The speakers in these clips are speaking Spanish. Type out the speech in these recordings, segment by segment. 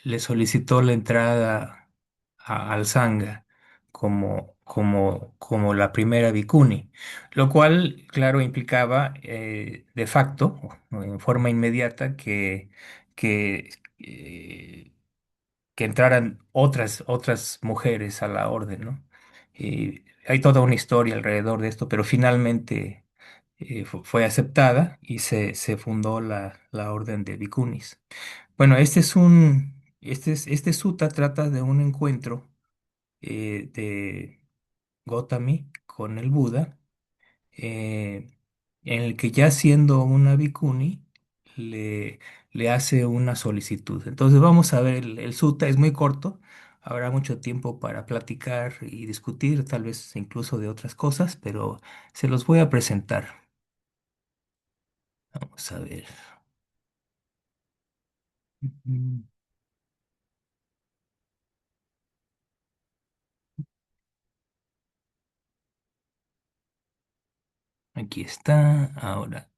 le solicitó la entrada al Sangha como la primera bhikkhuni, lo cual, claro, implicaba de facto, o en forma inmediata, que, eh, que entraran otras mujeres a la orden, ¿no? Hay toda una historia alrededor de esto, pero finalmente fue aceptada y se fundó la orden de bhikkhunis. Bueno, este sutta trata de un encuentro de Gautami con el Buda, eh, en el que ya siendo una bhikkhuni le, le hace una solicitud. Entonces vamos a ver, el sutta es muy corto, habrá mucho tiempo para platicar y discutir, tal vez incluso de otras cosas, pero se los voy a presentar. Vamos a ver. Mm, Aquí está, ahora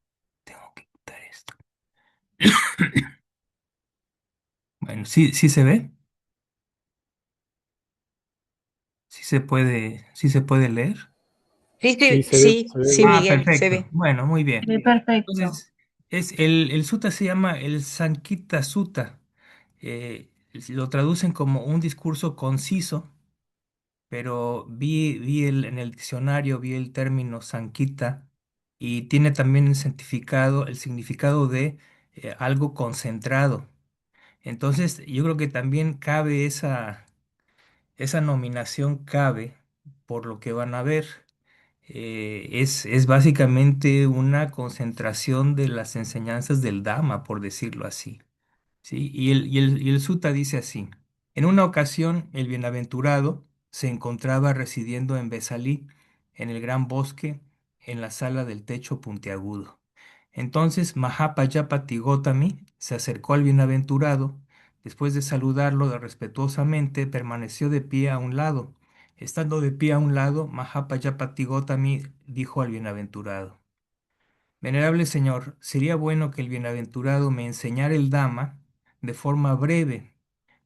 tengo que quitar esto. Bueno, sí, sí se ve, sí se puede leer. Sí, Sí, sí, sí, se ve sí, bien. Miguel, se Perfecto. ve. Bueno, muy bien. Sí, perfecto. Entonces, el sutta se llama el Sankita Sutta. Lo traducen como un discurso conciso, pero en el diccionario, vi el término Sankita y tiene también el significado de algo concentrado. Entonces, yo creo que también cabe esa nominación cabe por lo que van a ver. Es básicamente una concentración de las enseñanzas del Dhamma, por decirlo así. ¿Sí? Y el sutta dice así: en una ocasión, el bienaventurado se encontraba residiendo en Besalí, en el gran bosque, en la sala del techo puntiagudo. Entonces Mahapajapati Gotami se acercó al bienaventurado. Después de saludarlo respetuosamente, permaneció de pie a un lado. Estando de pie a un lado, Mahapajapati Gotami dijo al bienaventurado: Venerable Señor, sería bueno que el bienaventurado me enseñara el Dhamma de forma breve,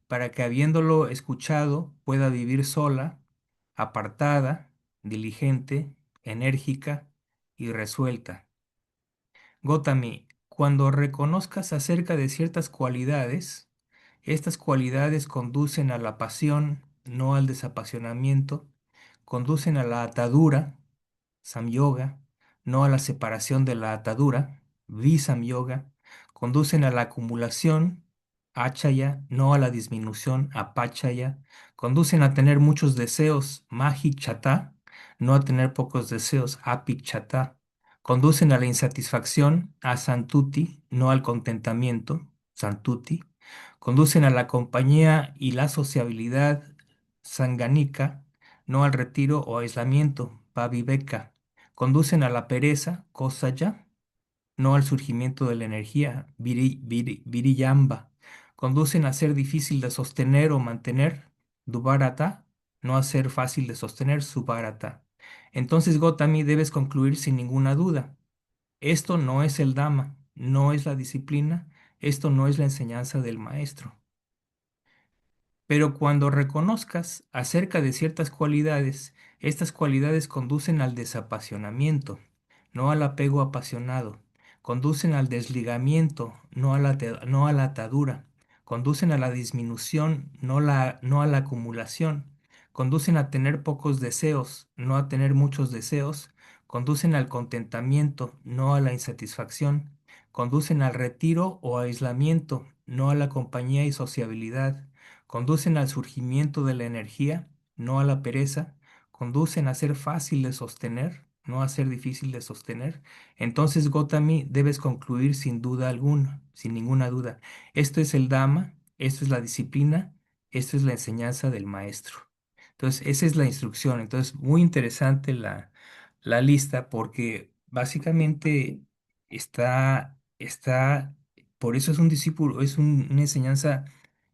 para que habiéndolo escuchado pueda vivir sola, apartada, diligente, enérgica y resuelta. Gotami, cuando reconozcas acerca de ciertas cualidades, estas cualidades conducen a la pasión, no al desapasionamiento, conducen a la atadura, Samyoga, no a la separación de la atadura, Visamyoga, conducen a la acumulación, Achaya, no a la disminución, Apachaya, conducen a tener muchos deseos, Mahichata, no a tener pocos deseos, Apichata, conducen a la insatisfacción, Asantuti, no al contentamiento, Santuti, conducen a la compañía y la sociabilidad, Sanganika, no al retiro o aislamiento, Paviveka, conducen a la pereza, Kosaya, no al surgimiento de la energía, Viriyamba, conducen a ser difícil de sostener o mantener, Duvarata, no a ser fácil de sostener, Subarata. Entonces, Gotami, debes concluir sin ninguna duda: esto no es el Dhamma, no es la disciplina, esto no es la enseñanza del maestro. Pero cuando reconozcas acerca de ciertas cualidades, estas cualidades conducen al desapasionamiento, no al apego apasionado, conducen al desligamiento, no a la atadura, conducen a la disminución, no a la acumulación, conducen a tener pocos deseos, no a tener muchos deseos, conducen al contentamiento, no a la insatisfacción, conducen al retiro o aislamiento, no a la compañía y sociabilidad, conducen al surgimiento de la energía, no a la pereza, conducen a ser fácil de sostener, no a ser difícil de sostener. Entonces, Gotami, debes concluir sin duda alguna, sin ninguna duda: esto es el Dhamma, esto es la disciplina, esto es la enseñanza del maestro. Entonces, esa es la instrucción. Entonces, muy interesante la lista, porque básicamente por eso es un discípulo, una enseñanza,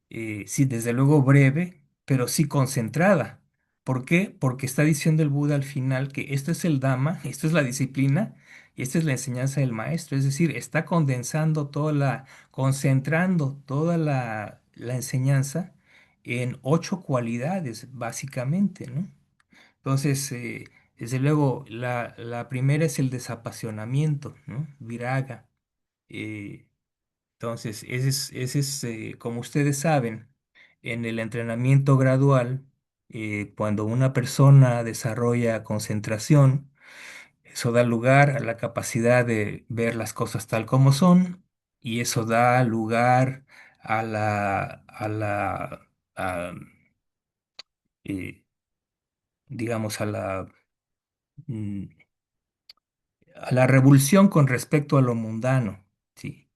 sí, desde luego breve, pero sí concentrada, ¿Por qué? Porque está diciendo el Buda al final que esto es el Dhamma, esto es la disciplina y esta es la enseñanza del maestro. Es decir, está condensando concentrando toda la enseñanza en 8 cualidades, básicamente, ¿no? Entonces, desde luego, la primera es el desapasionamiento, ¿no? Viraga. Eh, entonces, como ustedes saben, en el entrenamiento gradual, cuando una persona desarrolla concentración, eso da lugar a la capacidad de ver las cosas tal como son, y eso da lugar a, eh, digamos, mm, a la revulsión con respecto a lo mundano, ¿sí?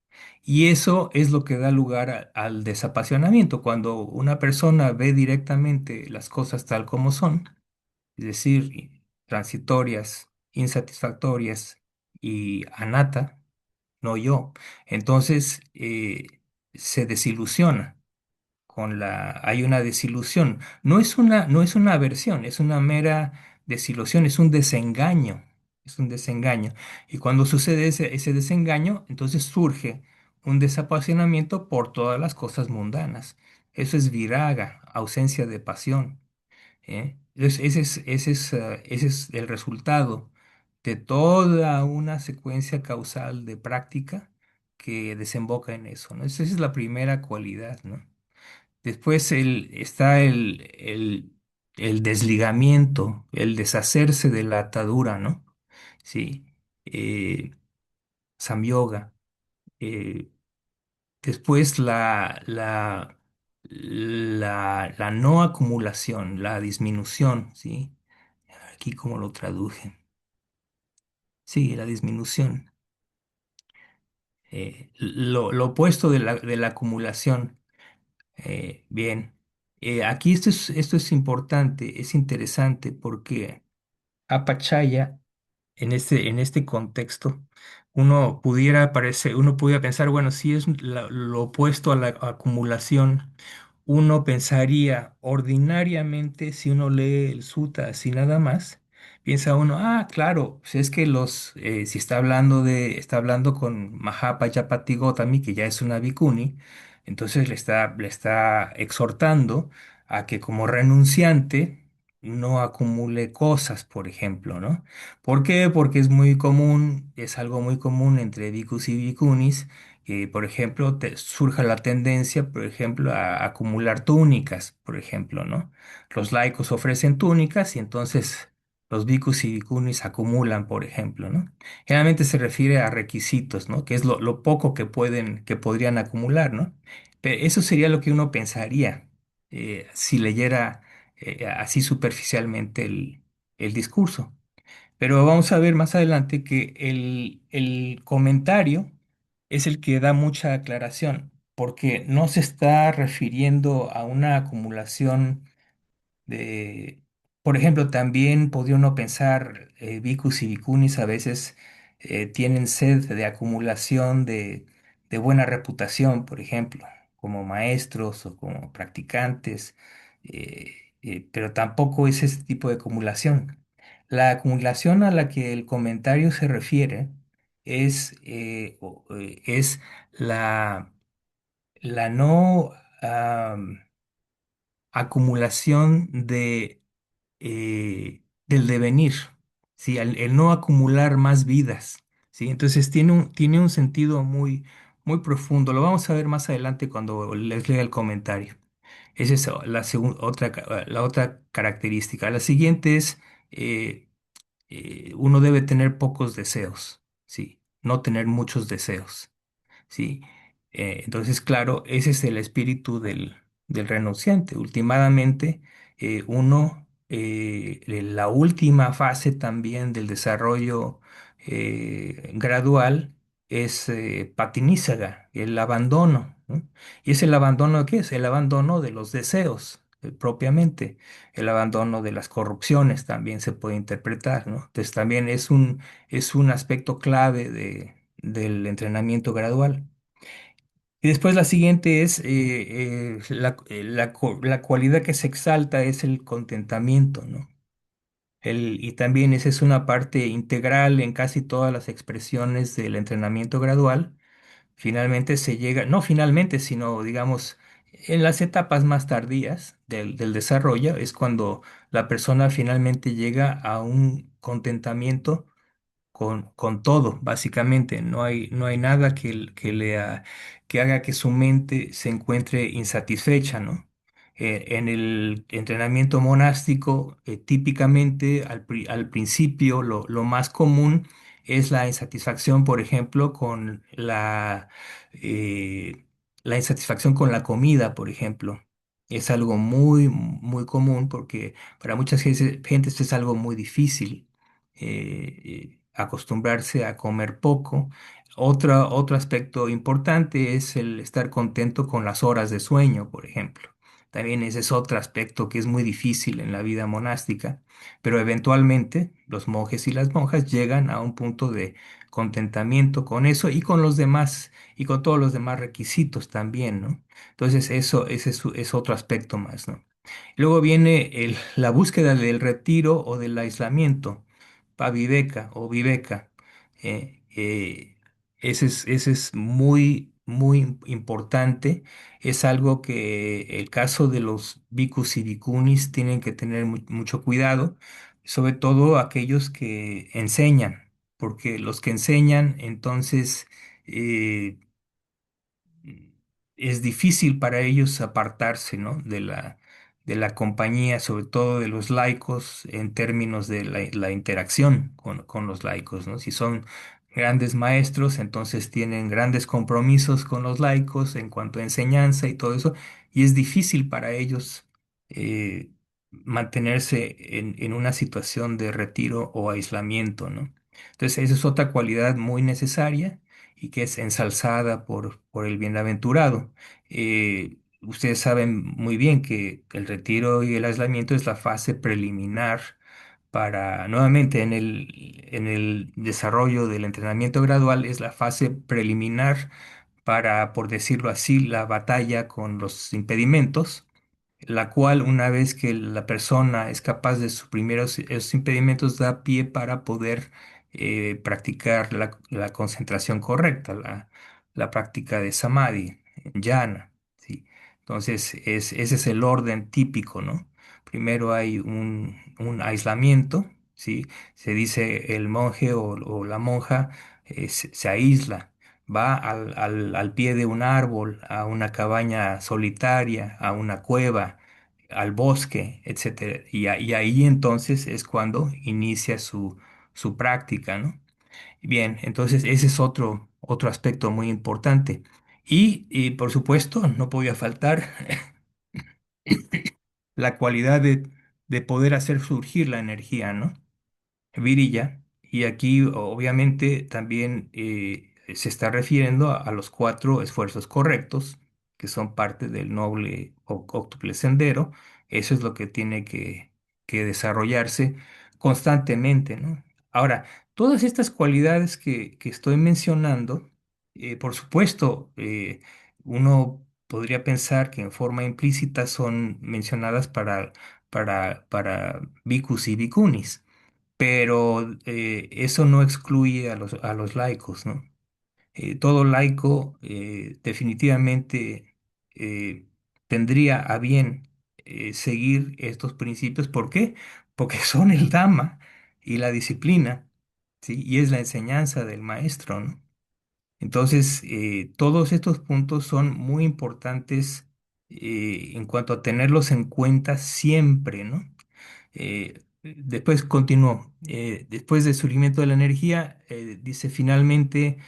Y eso es lo que da lugar al desapasionamiento, cuando una persona ve directamente las cosas tal como son, es decir, transitorias, insatisfactorias y anatta, no yo, entonces se desilusiona hay una desilusión. No es una aversión, es una mera desilusión, es un desengaño, es un desengaño. Y cuando sucede ese desengaño, entonces surge un desapasionamiento por todas las cosas mundanas. Eso es viraga, ausencia de pasión, ¿eh? Entonces, ese es el resultado de toda una secuencia causal de práctica que desemboca en eso, ¿no? Esa es la primera cualidad, ¿no? Después está el desligamiento, el deshacerse de la atadura, ¿no? Sí. Eh, Samyoga. Eh, Después la no acumulación, la disminución, ¿sí? Aquí como lo traduje. Sí, la disminución. Lo opuesto de la acumulación. Bien. Aquí esto es importante, es interesante porque apachaya en este contexto, uno pudiera pensar, bueno, si es lo opuesto a la acumulación, uno pensaría ordinariamente, si uno lee el sutta así nada más, piensa uno, ah, claro, pues es que si está hablando con Mahapajapati Gotami, que ya es una bhikkhuni, entonces le está exhortando a que como renunciante no acumule cosas, por ejemplo, ¿no? ¿Por qué? Porque es muy común, es algo muy común entre bhikkhus y bhikkhunis, que, por ejemplo, surja la tendencia, por ejemplo, a acumular túnicas, por ejemplo, ¿no? Los laicos ofrecen túnicas y entonces los bhikkhus y bhikkhunis acumulan, por ejemplo, ¿no? Generalmente se refiere a requisitos, ¿no? Que es lo poco que podrían acumular, ¿no? Pero eso sería lo que uno pensaría si leyera así superficialmente el discurso. Pero vamos a ver más adelante que el comentario es el que da mucha aclaración, porque no se está refiriendo a una acumulación de, por ejemplo, también podría uno pensar, bhikkhus y bhikkhunis a veces tienen sed de acumulación de buena reputación, por ejemplo, como maestros o como practicantes, pero tampoco es ese tipo de acumulación. La acumulación a la que el comentario se refiere es la, la no acumulación del devenir, ¿sí? El no acumular más vidas, ¿sí? Entonces tiene un sentido muy profundo. Lo vamos a ver más adelante cuando les lea el comentario. Esa es la otra característica. La siguiente es, eh, uno debe tener pocos deseos, ¿sí? No tener muchos deseos. Sí, entonces, claro, ese es el espíritu del renunciante. Últimamente, la última fase también del desarrollo gradual es patinísaga, el abandono, ¿no? ¿Y es el abandono qué es? El abandono de los deseos, propiamente. El abandono de las corrupciones también se puede interpretar, ¿no? Entonces, también es un aspecto clave del entrenamiento gradual. Y después la siguiente es la cualidad que se exalta es el contentamiento, ¿no? Y también esa es una parte integral en casi todas las expresiones del entrenamiento gradual. Finalmente se llega, no finalmente, sino digamos, en las etapas más tardías del desarrollo es cuando la persona finalmente llega a un contentamiento con todo, básicamente. No hay nada que haga que su mente se encuentre insatisfecha, ¿no? En el entrenamiento monástico, típicamente al principio lo más común es la insatisfacción, por ejemplo, la insatisfacción con la comida, por ejemplo. Es algo muy, muy común porque para muchas gente esto es algo muy difícil acostumbrarse a comer poco. Otro aspecto importante es el estar contento con las horas de sueño, por ejemplo. También ese es otro aspecto que es muy difícil en la vida monástica, pero eventualmente los monjes y las monjas llegan a un punto de contentamiento con eso y con los demás y con todos los demás requisitos también, ¿no? Entonces eso ese es otro aspecto más, ¿no? Luego viene la búsqueda del retiro o del aislamiento, paviveka o viveka. Eh, eh, ese es muy, muy importante. Es algo que el caso de los bhikkhus y bhikkhunis tienen que tener mucho cuidado, sobre todo aquellos que enseñan, porque los que enseñan, entonces, eh, es difícil para ellos apartarse, ¿no? de la compañía, sobre todo de los laicos, en términos de la interacción con los laicos, ¿no? Si son grandes maestros, entonces tienen grandes compromisos con los laicos en cuanto a enseñanza y todo eso, y es difícil para ellos eh, mantenerse en una situación de retiro o aislamiento, ¿no? Entonces, esa es otra cualidad muy necesaria y que es ensalzada por el bienaventurado. Ustedes saben muy bien que el retiro y el aislamiento es la fase preliminar para, nuevamente, en el desarrollo del entrenamiento gradual, es la fase preliminar para, por decirlo así, la batalla con los impedimentos, la cual una vez que la persona es capaz de suprimir esos impedimentos da pie para poder practicar la concentración correcta, la práctica de samadhi, jhana, ¿sí? Entonces, ese es el orden típico, ¿no? Primero hay un aislamiento, ¿sí? Se dice el monje o la monja se aísla, va al pie de un árbol, a una cabaña solitaria, a una cueva, al bosque, etcétera. Y ahí entonces es cuando inicia su práctica, ¿no? Bien, entonces ese es otro aspecto muy importante. Y por supuesto, no podía faltar la cualidad de poder hacer surgir la energía, ¿no? Virilla, y aquí obviamente también se está refiriendo a los cuatro esfuerzos correctos, que son parte del noble octuple sendero. Eso es lo que tiene que desarrollarse constantemente, ¿no? Ahora, todas estas cualidades que estoy mencionando, por supuesto, uno podría pensar que en forma implícita son mencionadas para bhikkhus y bhikkhunis, pero eso no excluye a los laicos, ¿no? Todo laico definitivamente tendría a bien seguir estos principios. ¿Por qué? Porque son el Dhamma y la disciplina, ¿sí? Y es la enseñanza del maestro, ¿no? Entonces, todos estos puntos son muy importantes en cuanto a tenerlos en cuenta siempre, ¿no? Después continuó. Después del surgimiento de la energía, dice finalmente,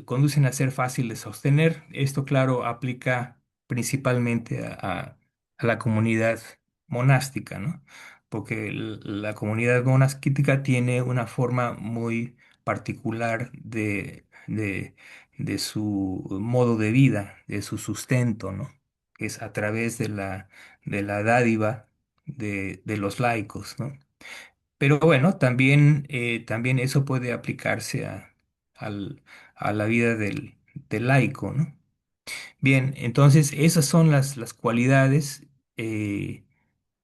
conducen a ser fácil de sostener. Esto, claro, aplica principalmente a la comunidad monástica, ¿no? Porque la comunidad monástica tiene una forma muy particular de su modo de vida, de su sustento, ¿no? Que es a través de la dádiva de los laicos, ¿no? Pero bueno, también eso puede aplicarse al- a la vida del laico, ¿no? Bien, entonces esas son las cualidades eh,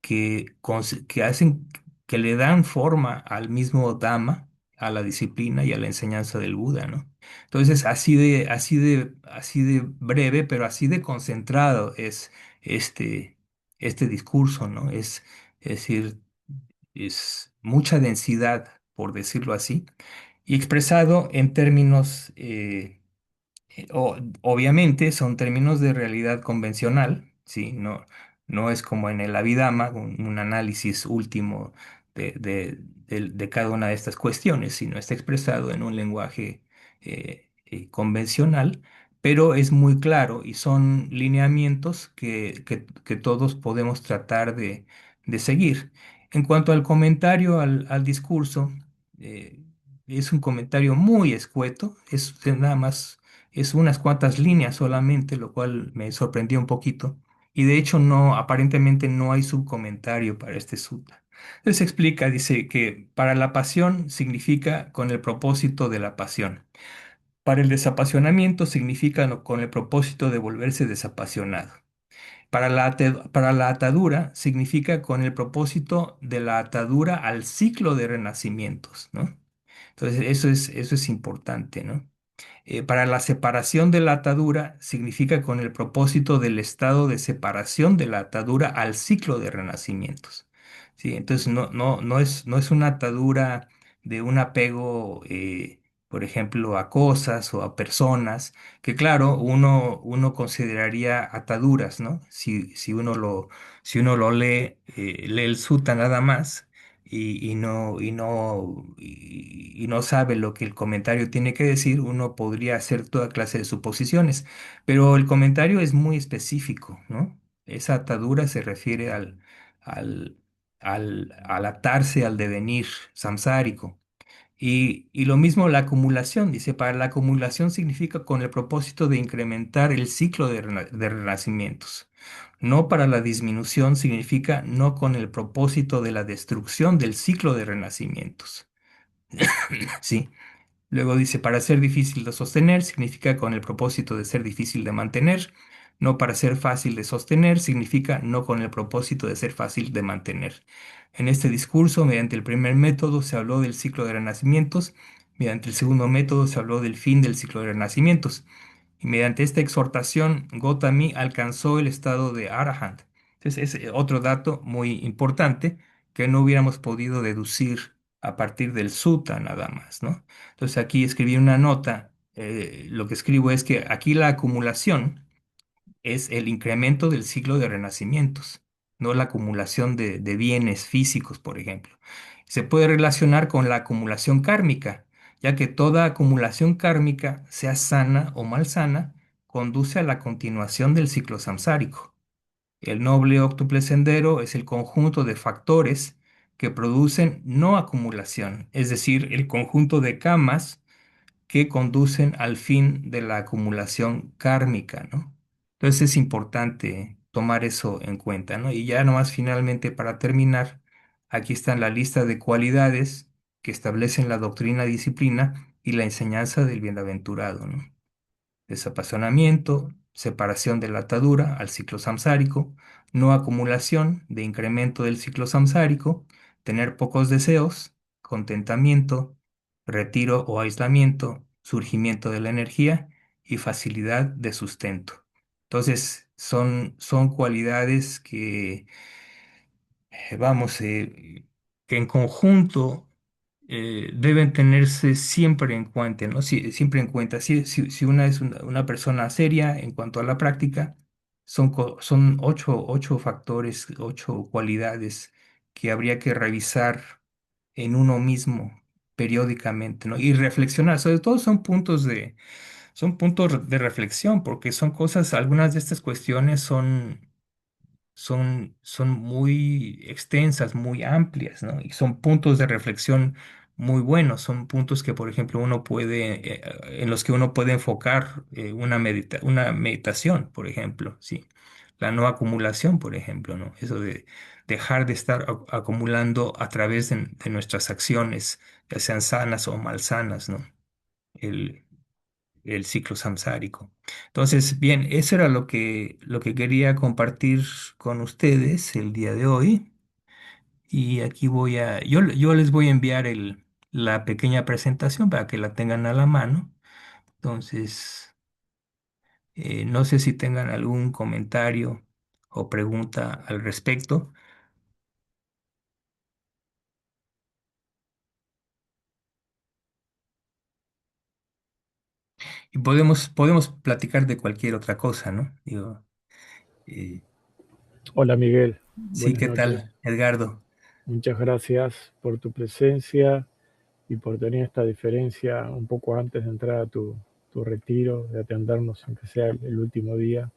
que hacen, que le dan forma al mismo Dhamma, a la disciplina y a la enseñanza del Buda, ¿no? Entonces, así de breve, pero así de concentrado es este, este discurso, ¿no? Es decir, es mucha densidad, por decirlo así, y expresado en términos obviamente son términos de realidad convencional, ¿sí? No, no es como en el Abhidhamma, un análisis último de cada una de estas cuestiones, sino está expresado en un lenguaje convencional, pero es muy claro y son lineamientos que todos podemos tratar de seguir. En cuanto al comentario al discurso, eh, es un comentario muy escueto, es nada más es unas cuantas líneas solamente, lo cual me sorprendió un poquito. Y de hecho no, aparentemente no hay subcomentario para este sutta. Entonces explica, dice que para la pasión significa con el propósito de la pasión. Para el desapasionamiento significa con el propósito de volverse desapasionado. Para la atadura significa con el propósito de la atadura al ciclo de renacimientos, ¿no? Entonces eso es importante, ¿no? Para la separación de la atadura significa con el propósito del estado de separación de la atadura al ciclo de renacimientos. ¿Sí? Entonces no es una atadura de un apego, por ejemplo, a cosas o a personas, que claro, uno consideraría ataduras, ¿no? Si uno lo lee, lee el sutta nada más y no sabe lo que el comentario tiene que decir, uno podría hacer toda clase de suposiciones, pero el comentario es muy específico, ¿no? Esa atadura se refiere al, al atarse al devenir samsárico. Y lo mismo la acumulación, dice, para la acumulación significa con el propósito de incrementar el ciclo de renacimientos. No para la disminución significa no con el propósito de la destrucción del ciclo de renacimientos. Sí. Luego dice, para ser difícil de sostener significa con el propósito de ser difícil de mantener. No para ser fácil de sostener significa no con el propósito de ser fácil de mantener. En este discurso, mediante el primer método se habló del ciclo de renacimientos, mediante el segundo método se habló del fin del ciclo de renacimientos. Y mediante esta exhortación, Gotami alcanzó el estado de Arahant. Entonces, es otro dato muy importante que no hubiéramos podido deducir a partir del sutta nada más, ¿no? Entonces, aquí escribí una nota. Lo que escribo es que aquí la acumulación es el incremento del ciclo de renacimientos, no la acumulación de bienes físicos, por ejemplo. Se puede relacionar con la acumulación kármica, ya que toda acumulación kármica, sea sana o malsana, conduce a la continuación del ciclo samsárico. El noble óctuple sendero es el conjunto de factores que producen no acumulación, es decir, el conjunto de kamas que conducen al fin de la acumulación kármica, ¿no? Entonces es importante tomar eso en cuenta, ¿no? Y ya nomás finalmente para terminar, aquí está la lista de cualidades que establecen la doctrina disciplina y la enseñanza del bienaventurado, ¿no? Desapasionamiento, separación de la atadura al ciclo samsárico, no acumulación de incremento del ciclo samsárico, tener pocos deseos, contentamiento, retiro o aislamiento, surgimiento de la energía y facilidad de sustento. Entonces, son cualidades vamos, que en conjunto deben tenerse siempre en cuenta, ¿no? Siempre en cuenta. Si una es una persona seria en cuanto a la práctica, son ocho factores, ocho cualidades que habría que revisar en uno mismo periódicamente, ¿no? Y reflexionar. Sobre todo son puntos de reflexión, porque son cosas, algunas de estas cuestiones son muy extensas, muy amplias, ¿no? Y son puntos de reflexión muy buenos, son puntos que, por ejemplo, en los que uno puede enfocar una meditación, por ejemplo, ¿sí? La no acumulación, por ejemplo, ¿no? Eso de dejar de estar acumulando a través de nuestras acciones, ya sean sanas o malsanas, ¿no? el ciclo samsárico. Entonces, bien, eso era lo que quería compartir con ustedes el día de hoy. Y aquí yo les voy a enviar la pequeña presentación para que la tengan a la mano. Entonces, no sé si tengan algún comentario o pregunta al respecto. Y podemos platicar de cualquier otra cosa, ¿no? Digo, eh, Hola Miguel, sí, buenas ¿qué noches. tal, Edgardo? Muchas gracias por tu presencia y por tener esta diferencia un poco antes de entrar a tu retiro, de atendernos, aunque sea el último día.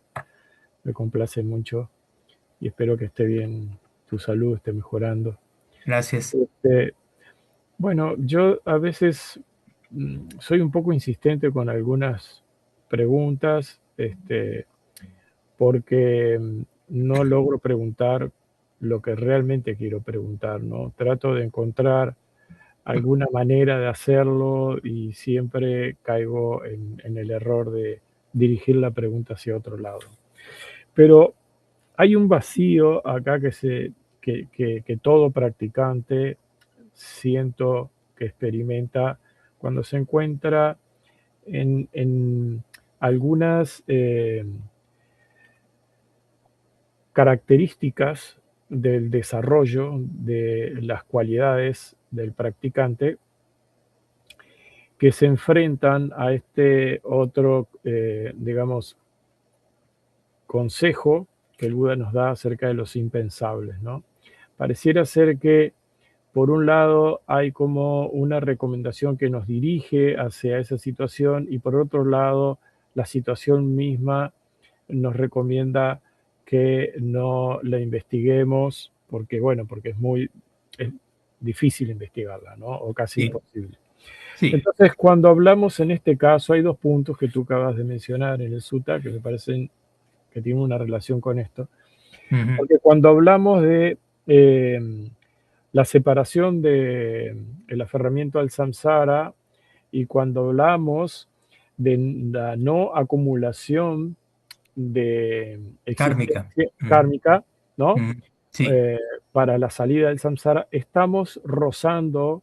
Me complace mucho y espero que esté bien tu salud, esté mejorando. Gracias. Este, bueno, yo a veces soy un poco insistente con algunas preguntas, porque no logro preguntar lo que realmente quiero preguntar, ¿no? Trato de encontrar alguna manera de hacerlo y siempre caigo en el error de dirigir la pregunta hacia otro lado. Pero hay un vacío acá que todo practicante siento que experimenta cuando se encuentra en algunas características del desarrollo de las cualidades del practicante que se enfrentan a este otro, digamos, consejo que el Buda nos da acerca de los impensables, ¿no? Pareciera ser que, por un lado, hay como una recomendación que nos dirige hacia esa situación y por otro lado, la situación misma nos recomienda que no la investiguemos porque, bueno, porque es difícil investigarla, ¿no? O casi Sí, imposible. sí. Entonces, cuando hablamos en este caso, hay dos puntos que tú acabas de mencionar en el sutta que me parecen que tienen una relación con esto, Ujú. porque cuando hablamos de la separación de el aferramiento al samsara y cuando hablamos de la no acumulación de Kármica. existencia Ujú, kármica, ¿no? ujú. Sí, Eh, para la salida del samsara, estamos rozando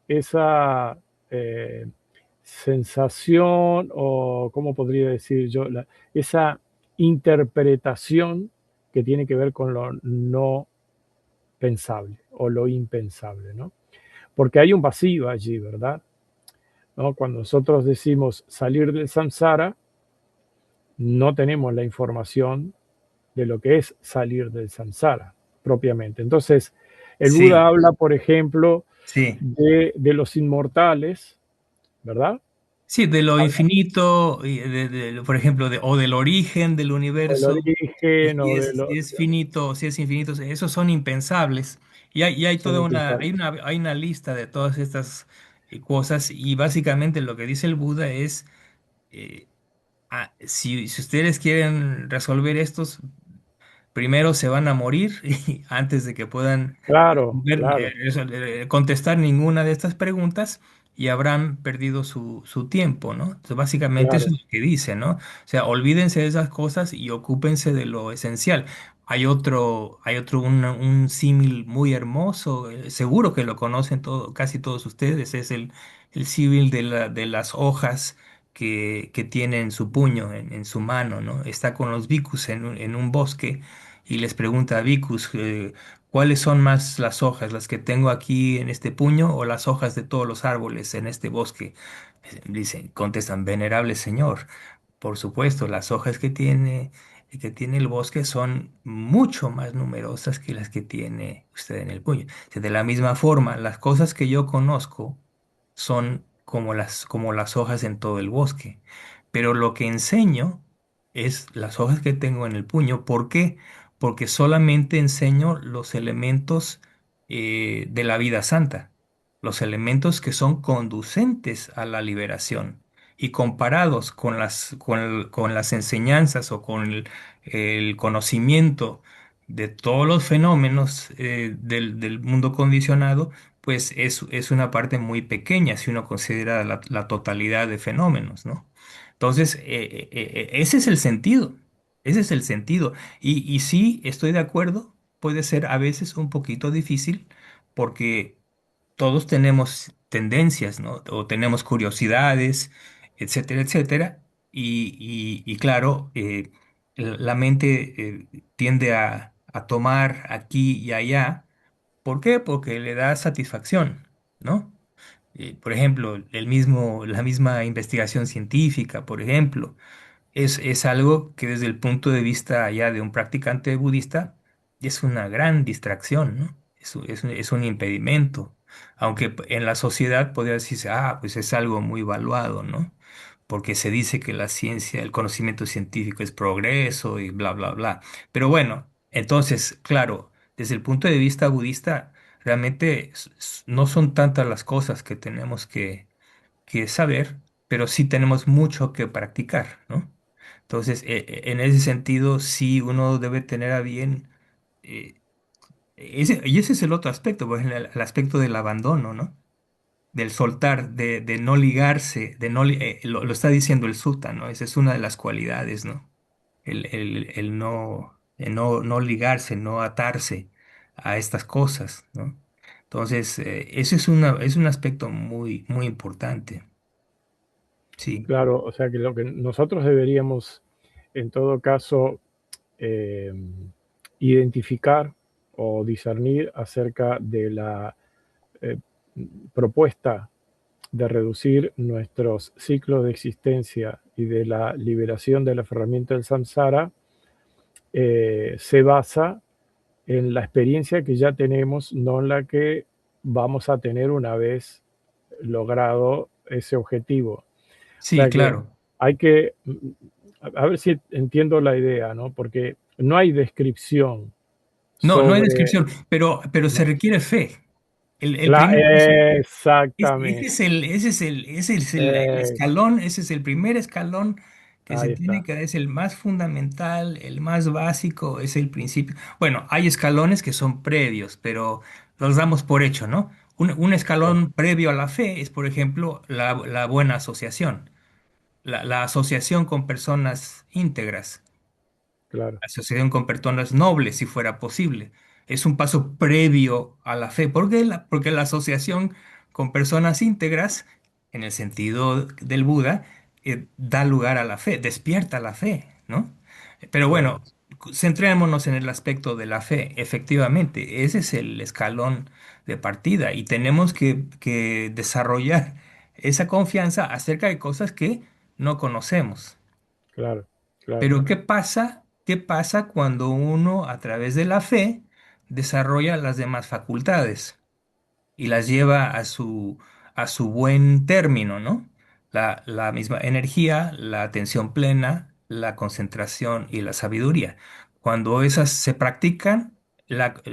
esa eh, sensación o, ¿cómo podría decir yo? Esa interpretación que tiene que ver con lo no pensable o lo impensable, ¿no? Porque hay un vacío allí, ¿verdad? ¿No? Cuando nosotros decimos salir del samsara, no tenemos la información de lo que es salir del samsara propiamente. Entonces, el Buda sí, habla, por ejemplo, sí. de los inmortales, ¿verdad? Sí, de lo Habla infinito, y por ejemplo, o del origen del del universo, origen o de si lo es finito, si es infinito, esos son impensables. Y hay son toda impensables. hay una lista de todas estas cosas, y básicamente lo que dice el Buda es, eh, si ustedes quieren resolver estos, primero se van a morir y antes de que puedan Claro, claro, contestar ninguna de estas preguntas y habrán perdido su tiempo, ¿no? Entonces, básicamente eso claro, es lo que dice, ¿no? O sea, olvídense de esas cosas y ocúpense de lo esencial. Hay otro, un símil muy hermoso, seguro que lo conocen casi todos ustedes, es el símil de las hojas que tiene en su puño, en su mano, ¿no? Está con los bhikkhus en un bosque y les pregunta a Vicus, ¿cuáles son más las hojas, las que tengo aquí en este puño o las hojas de todos los árboles en este bosque? Dicen, contestan, venerable señor, por supuesto, las hojas que tiene el bosque son mucho más numerosas que las que tiene usted en el puño. De la misma forma, las cosas que yo conozco son como las hojas en todo el bosque, pero lo que enseño es las hojas que tengo en el puño. ¿Por qué? Porque solamente enseño los elementos de la vida santa, los elementos que son conducentes a la liberación. Y comparados con con las enseñanzas o con el conocimiento de todos los fenómenos del mundo condicionado, pues es una parte muy pequeña si uno considera la totalidad de fenómenos, ¿no? Entonces, ese es el sentido, ese es el sentido. Y sí, estoy de acuerdo, puede ser a veces un poquito difícil porque todos tenemos tendencias, ¿no? O tenemos curiosidades, etcétera, etcétera. Y claro, la mente tiende a tomar aquí y allá. ¿Por qué? Porque le da satisfacción, ¿no? Por ejemplo, la misma investigación científica, por ejemplo, es algo que desde el punto de vista ya de un practicante budista es una gran distracción, ¿no? Es un impedimento. Aunque en la sociedad podría decirse, ah, pues es algo muy valuado, ¿no? Porque se dice que la ciencia, el conocimiento científico es progreso y bla, bla, bla. Pero bueno, entonces, claro, desde el punto de vista budista, realmente no son tantas las cosas que tenemos que saber, pero sí tenemos mucho que practicar, ¿no? Entonces, en ese sentido, sí uno debe tener a bien, eh, y ese es el otro aspecto, pues, el aspecto del abandono, ¿no? Del soltar, de no ligarse, lo está diciendo el sutta, ¿no? Esa es una de las cualidades, ¿no? No ligarse, no atarse a estas cosas, ¿no? Entonces, eso es un aspecto muy, muy importante, sí. Claro, o sea que lo que nosotros deberíamos, en todo caso, eh, identificar o discernir acerca de la eh, propuesta de reducir nuestros ciclos de existencia y de la liberación de la herramienta del samsara, se basa en la experiencia que ya tenemos, no en la que vamos a tener una vez logrado ese objetivo. O Sí, sea que claro. hay que, a ver si entiendo la idea, ¿no? Porque no hay descripción No, no hay sobre, descripción, pero se ¿no? requiere fe. El primer paso. Exactamente, Ese es el eso, escalón, ese es el primer escalón que se ahí tiene está, que dar, es el más fundamental, el más básico, es el principio. Bueno, hay escalones que son previos, pero los damos por hecho, ¿no? Un claro, escalón previo a la fe es, por ejemplo, la buena asociación, la asociación con personas íntegras. claro, Asociación con personas nobles, si fuera posible. Es un paso previo a la fe. ¿Por qué? Porque la asociación con personas íntegras, en el sentido del Buda, da lugar a la fe, despierta la fe, ¿no? Pero claro, bueno, centrémonos en el aspecto de la fe. Efectivamente, ese es el escalón de partida y tenemos que desarrollar esa confianza acerca de cosas que no conocemos. claro, claro, Pero ¿qué pasa? ¿Qué pasa cuando uno a través de la fe desarrolla las demás facultades y las lleva a su buen término, ¿no? La misma energía, la atención plena, la concentración y la sabiduría. Cuando esas se practican,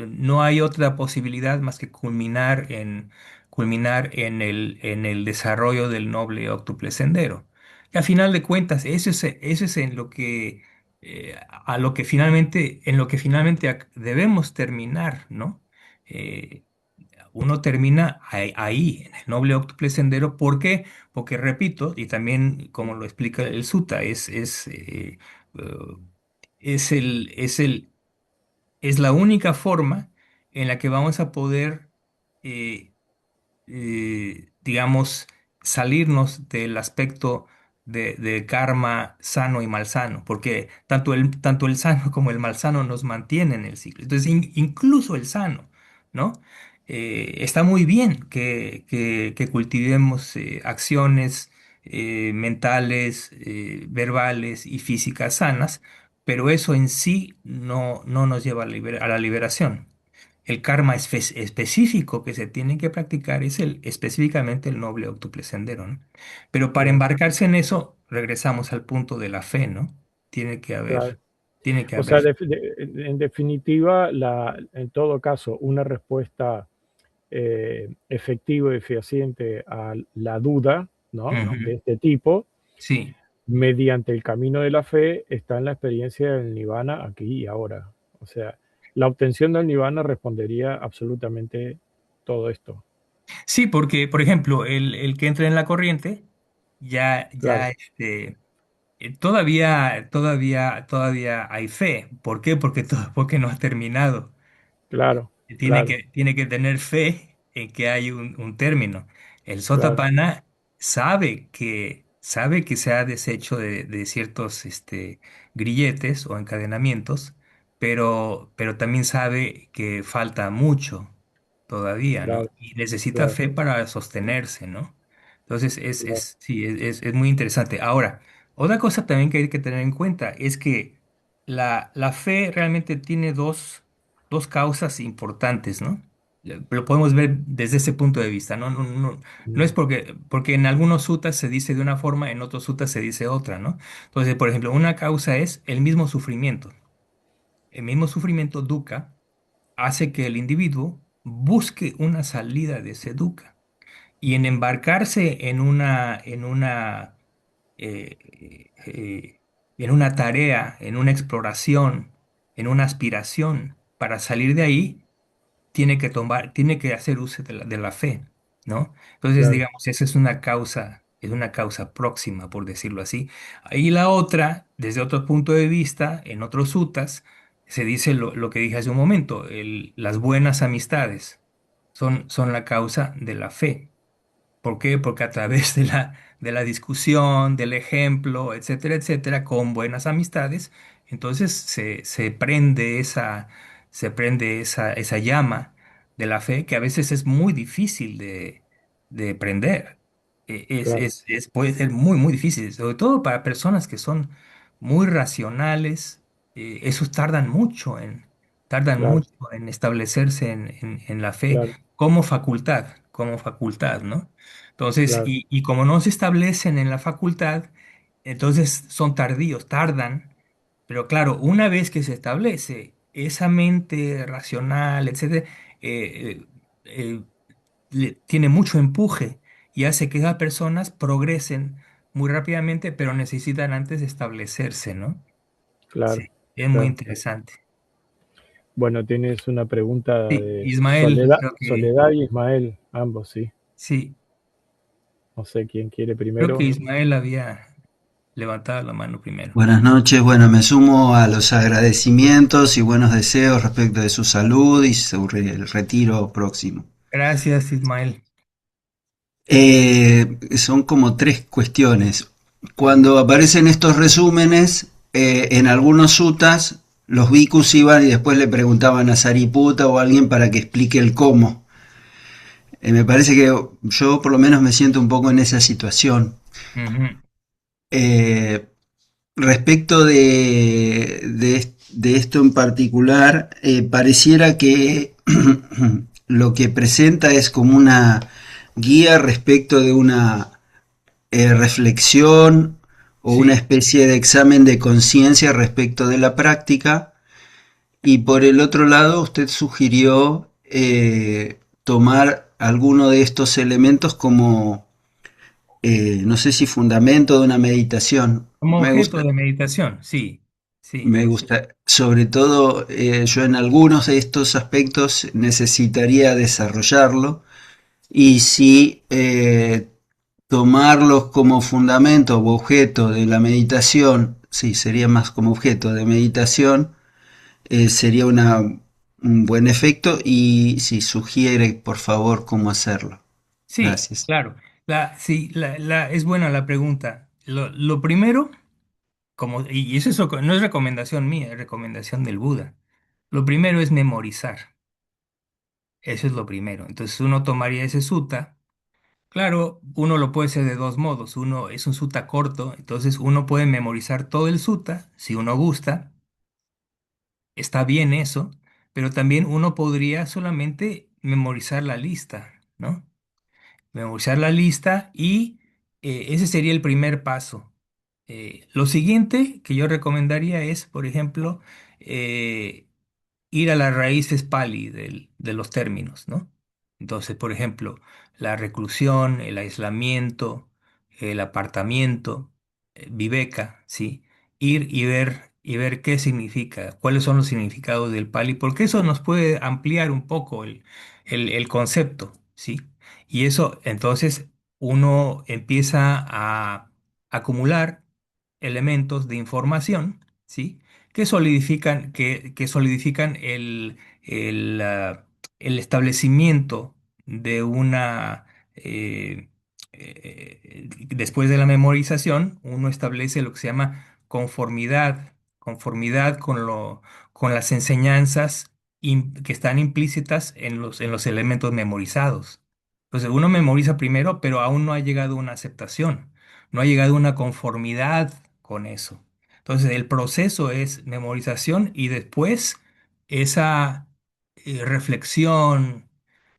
no hay otra posibilidad más que culminar en el desarrollo del noble óctuple sendero. Y a final de cuentas, eso es en lo que, a lo que finalmente, en lo que finalmente debemos terminar, ¿no? Eh, Uno termina ahí, en el noble óctuple sendero. ¿Por qué? Porque, repito, y también como lo explica el Sutta, eh, es es la única forma en la que vamos a poder eh, digamos, salirnos del aspecto de karma sano y malsano, porque tanto el sano como el malsano nos mantienen en el ciclo. Entonces, incluso el sano, ¿no? Está muy bien que cultivemos acciones mentales, verbales y físicas sanas, pero eso en sí no nos lleva a a la liberación. El karma específico que se tiene que practicar es específicamente el noble octuple sendero, ¿no? Pero para claro, embarcarse en eso, regresamos al punto de la fe, ¿no? Tiene que claro. tiene que O sea, haber. en definitiva, en todo caso, una respuesta efectiva y fehaciente a la duda, ¿no? De Ujú. este tipo, Sí, mediante el camino de la fe, está en la experiencia del nirvana aquí y ahora. O sea, la obtención del nirvana respondería absolutamente todo esto. sí, porque, por ejemplo, el que entra en la corriente, Claro, todavía hay fe. ¿Por qué? Porque no ha terminado. Claro, claro, Tiene que tener fe en que hay un término. El claro, sotapana sabe que se ha deshecho de ciertos grilletes o encadenamientos, pero también sabe que falta mucho todavía, ¿no? claro, Y necesita claro, fe para sostenerse, ¿no? Entonces, claro, sí, es muy interesante. Ahora, otra cosa también que hay que tener en cuenta es que la fe realmente tiene dos causas importantes, ¿no? Lo podemos ver desde ese punto de vista, ¿no? No es mm, porque en algunos sutas se dice de una forma, en otros sutas se dice otra, ¿no? Entonces, por ejemplo, una causa es el mismo sufrimiento. El mismo sufrimiento dukkha hace que el individuo busque una salida de ese dukkha. Y en embarcarse en una tarea, en una exploración, en una aspiración para salir de ahí, tiene que hacer uso de la fe, ¿no? Entonces, claro, digamos, esa es una causa próxima, por decirlo así. Y la otra, desde otro punto de vista, en otros sutas, se dice lo que dije hace un momento, las buenas amistades son la causa de la fe. ¿Por qué? Porque a través de la discusión, del ejemplo, etcétera, etcétera, con buenas amistades, entonces se prende esa llama de la fe que a veces es muy difícil de prender. claro, Puede ser muy, muy difícil, sobre todo para personas que son muy racionales. Esos tardan claro, mucho en establecerse en la fe claro, como facultad, ¿no? Entonces, claro, y como no se establecen en la facultad, entonces son tardíos, tardan, pero claro, una vez que se establece esa mente racional, etcétera, eh, eh, tiene mucho empuje y hace que esas personas progresen muy rápidamente, pero necesitan antes establecerse, ¿no? claro, Sí, es muy claro. interesante. Bueno, tienes una pregunta Sí, de Ismael, Soledad, Soledad y Ismael, ambos, sí. sí, No sé quién quiere creo que primero. Ismael había levantado la mano primero. Buenas noches, bueno, me sumo a los agradecimientos y buenos deseos respecto de su salud y sobre el retiro próximo. Gracias, Ismael. Son como tres cuestiones. Cuando aparecen estos resúmenes, en algunos sutas, los bhikkhus iban y después le preguntaban a Sariputta o a alguien para que explique el cómo. Me parece que yo por lo menos me siento un poco en esa situación. Ujú. Eh, Respecto de esto en particular, pareciera que lo que presenta es como una guía respecto de una reflexión o una Sí, especie de examen de conciencia respecto de la práctica. Y por el otro lado, usted sugirió tomar alguno de estos elementos como, no sé si fundamento de una meditación. como objeto de meditación, sí, sí, Me gusta, sobre todo yo en algunos de estos aspectos necesitaría desarrollarlo y si tomarlos como fundamento o objeto de la meditación, sí, sería más como objeto de meditación, sería un buen efecto y si sugiere por favor cómo hacerlo. sí, Gracias. claro. Sí, es buena la pregunta. Lo primero, y eso no es recomendación mía, es recomendación del Buda. Lo primero es memorizar. Eso es lo primero. Entonces uno tomaría ese sutta. Claro, uno lo puede hacer de dos modos. Uno es un sutta corto, entonces uno puede memorizar todo el sutta si uno gusta. Está bien eso, pero también uno podría solamente memorizar la lista, ¿no? Memorizar la lista y ese sería el primer paso. Lo siguiente que yo recomendaría es, por ejemplo, eh, ir a las raíces pali de los términos, ¿no? Entonces, por ejemplo, la reclusión, el aislamiento, el apartamiento, viveka, ¿sí? Ir y ver qué significa, cuáles son los significados del pali, porque eso nos puede ampliar un poco el concepto, ¿sí? Y eso, entonces, uno empieza a acumular elementos de información, ¿sí? Que solidifican el establecimiento de una... después de la memorización, uno establece lo que se llama conformidad con las enseñanzas que están implícitas en los elementos memorizados. Entonces, uno memoriza primero, pero aún no ha llegado a una aceptación, no ha llegado a una conformidad con eso. Entonces, el proceso es memorización y después esa reflexión,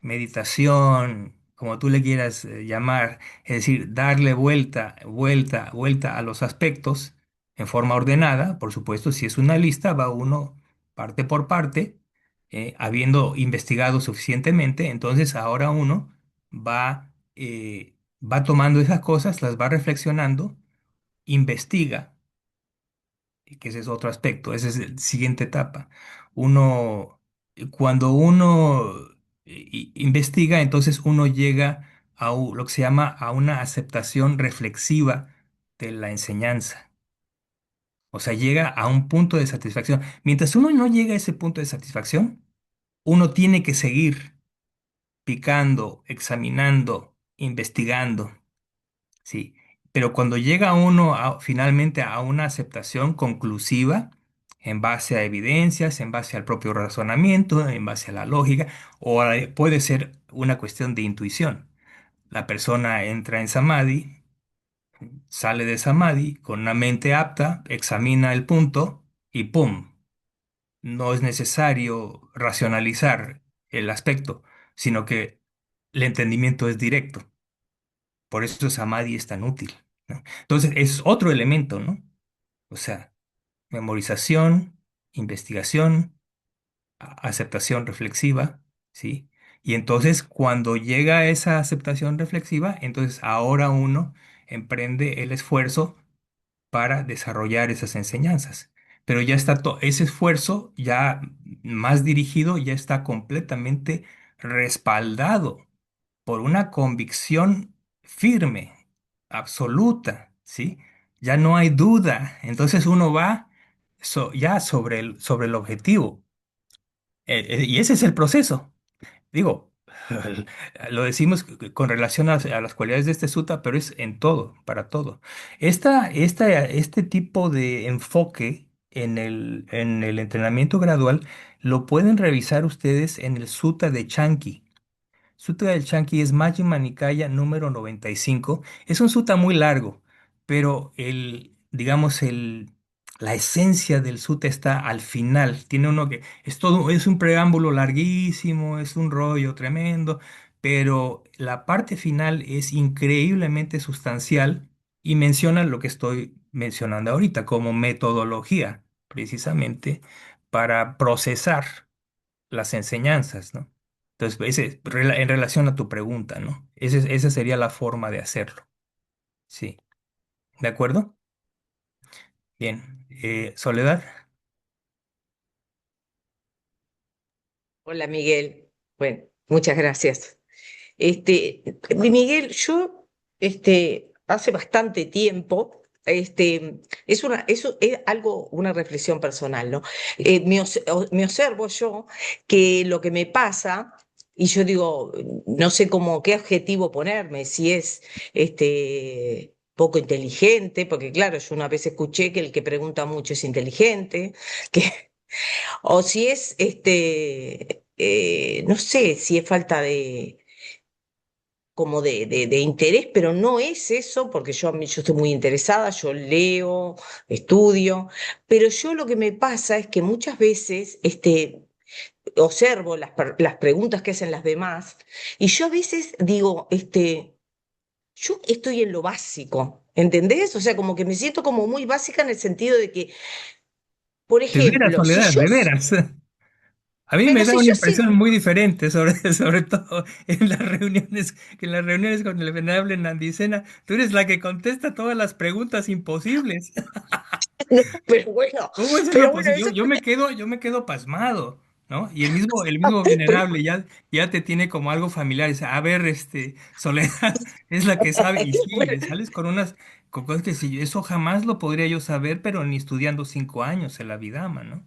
meditación, como tú le quieras llamar, es decir, darle vuelta a los aspectos en forma ordenada. Por supuesto, si es una lista, va uno parte por parte, habiendo investigado suficientemente, entonces ahora uno va tomando esas cosas, las va reflexionando, investiga, que ese es otro aspecto, esa es la siguiente etapa. Uno, cuando uno investiga, entonces uno llega lo que se llama a una aceptación reflexiva de la enseñanza. O sea, llega a un punto de satisfacción. Mientras uno no llega a ese punto de satisfacción, uno tiene que seguir picando, examinando, investigando. Sí, pero cuando llega uno finalmente a una aceptación conclusiva, en base a evidencias, en base al propio razonamiento, en base a la lógica, o puede ser una cuestión de intuición. La persona entra en samadhi, sale de samadhi con una mente apta, examina el punto y ¡pum! No es necesario racionalizar el aspecto, sino que el entendimiento es directo. Por eso Samadhi es tan útil, ¿no? Entonces, es otro elemento, ¿no? O sea, memorización, investigación, aceptación reflexiva, ¿sí? Y entonces, cuando llega a esa aceptación reflexiva, entonces ahora uno emprende el esfuerzo para desarrollar esas enseñanzas. Pero ya está ese esfuerzo ya más dirigido, ya está completamente respaldado por una convicción firme, absoluta, ¿sí? Ya no hay duda. Entonces uno va ya sobre el objetivo. Y ese es el proceso. Digo, lo decimos con relación a las cualidades de este sutta, pero es en todo, para todo. Este tipo de enfoque en el entrenamiento gradual lo pueden revisar ustedes en el sutta de Chanki. Sutta del Chanki es Majjhima Nikaya número 95. Es un sutta muy largo, pero digamos, la esencia del sutta está al final. Tiene uno que es todo, es un preámbulo larguísimo, es un rollo tremendo, pero la parte final es increíblemente sustancial y menciona lo que estoy mencionando ahorita como metodología, precisamente para procesar las enseñanzas, ¿no? Entonces, en relación a tu pregunta, ¿no? Esa sería la forma de hacerlo. Sí. ¿De acuerdo? Bien. Soledad. Hola Miguel. Bueno, muchas gracias. Miguel, yo hace bastante tiempo, eso es algo, una reflexión personal, ¿no? Me observo yo que lo que me pasa, y yo digo, no sé cómo, qué adjetivo ponerme, si es poco inteligente, porque claro, yo una vez escuché que el que pregunta mucho es inteligente, que o si es, no sé, si es falta de, como de interés, pero no es eso, porque yo estoy muy interesada, yo leo, estudio, pero yo lo que me pasa es que muchas veces, observo las preguntas que hacen las demás, y yo a veces digo, yo estoy en lo básico, ¿entendés? O sea, como que me siento como muy básica en el sentido de que, por De veras, ejemplo, si Soledad, yo, de veras. A mí me pero da si una yo siento, impresión muy diferente, sobre todo que en las reuniones con el venerable Nandicena, tú eres la que contesta todas las preguntas imposibles. pero bueno, ¿Cómo es eso pero bueno, posible? eso Yo me quedo pasmado, ¿no? Y el mismo Pero venerable ya te tiene como algo familiar. Dice, a ver, Soledad es la que sabe. Y sí, bueno, le sales con cosas que sí, eso jamás lo podría yo saber, pero ni estudiando 5 años en la Vidama, ¿no?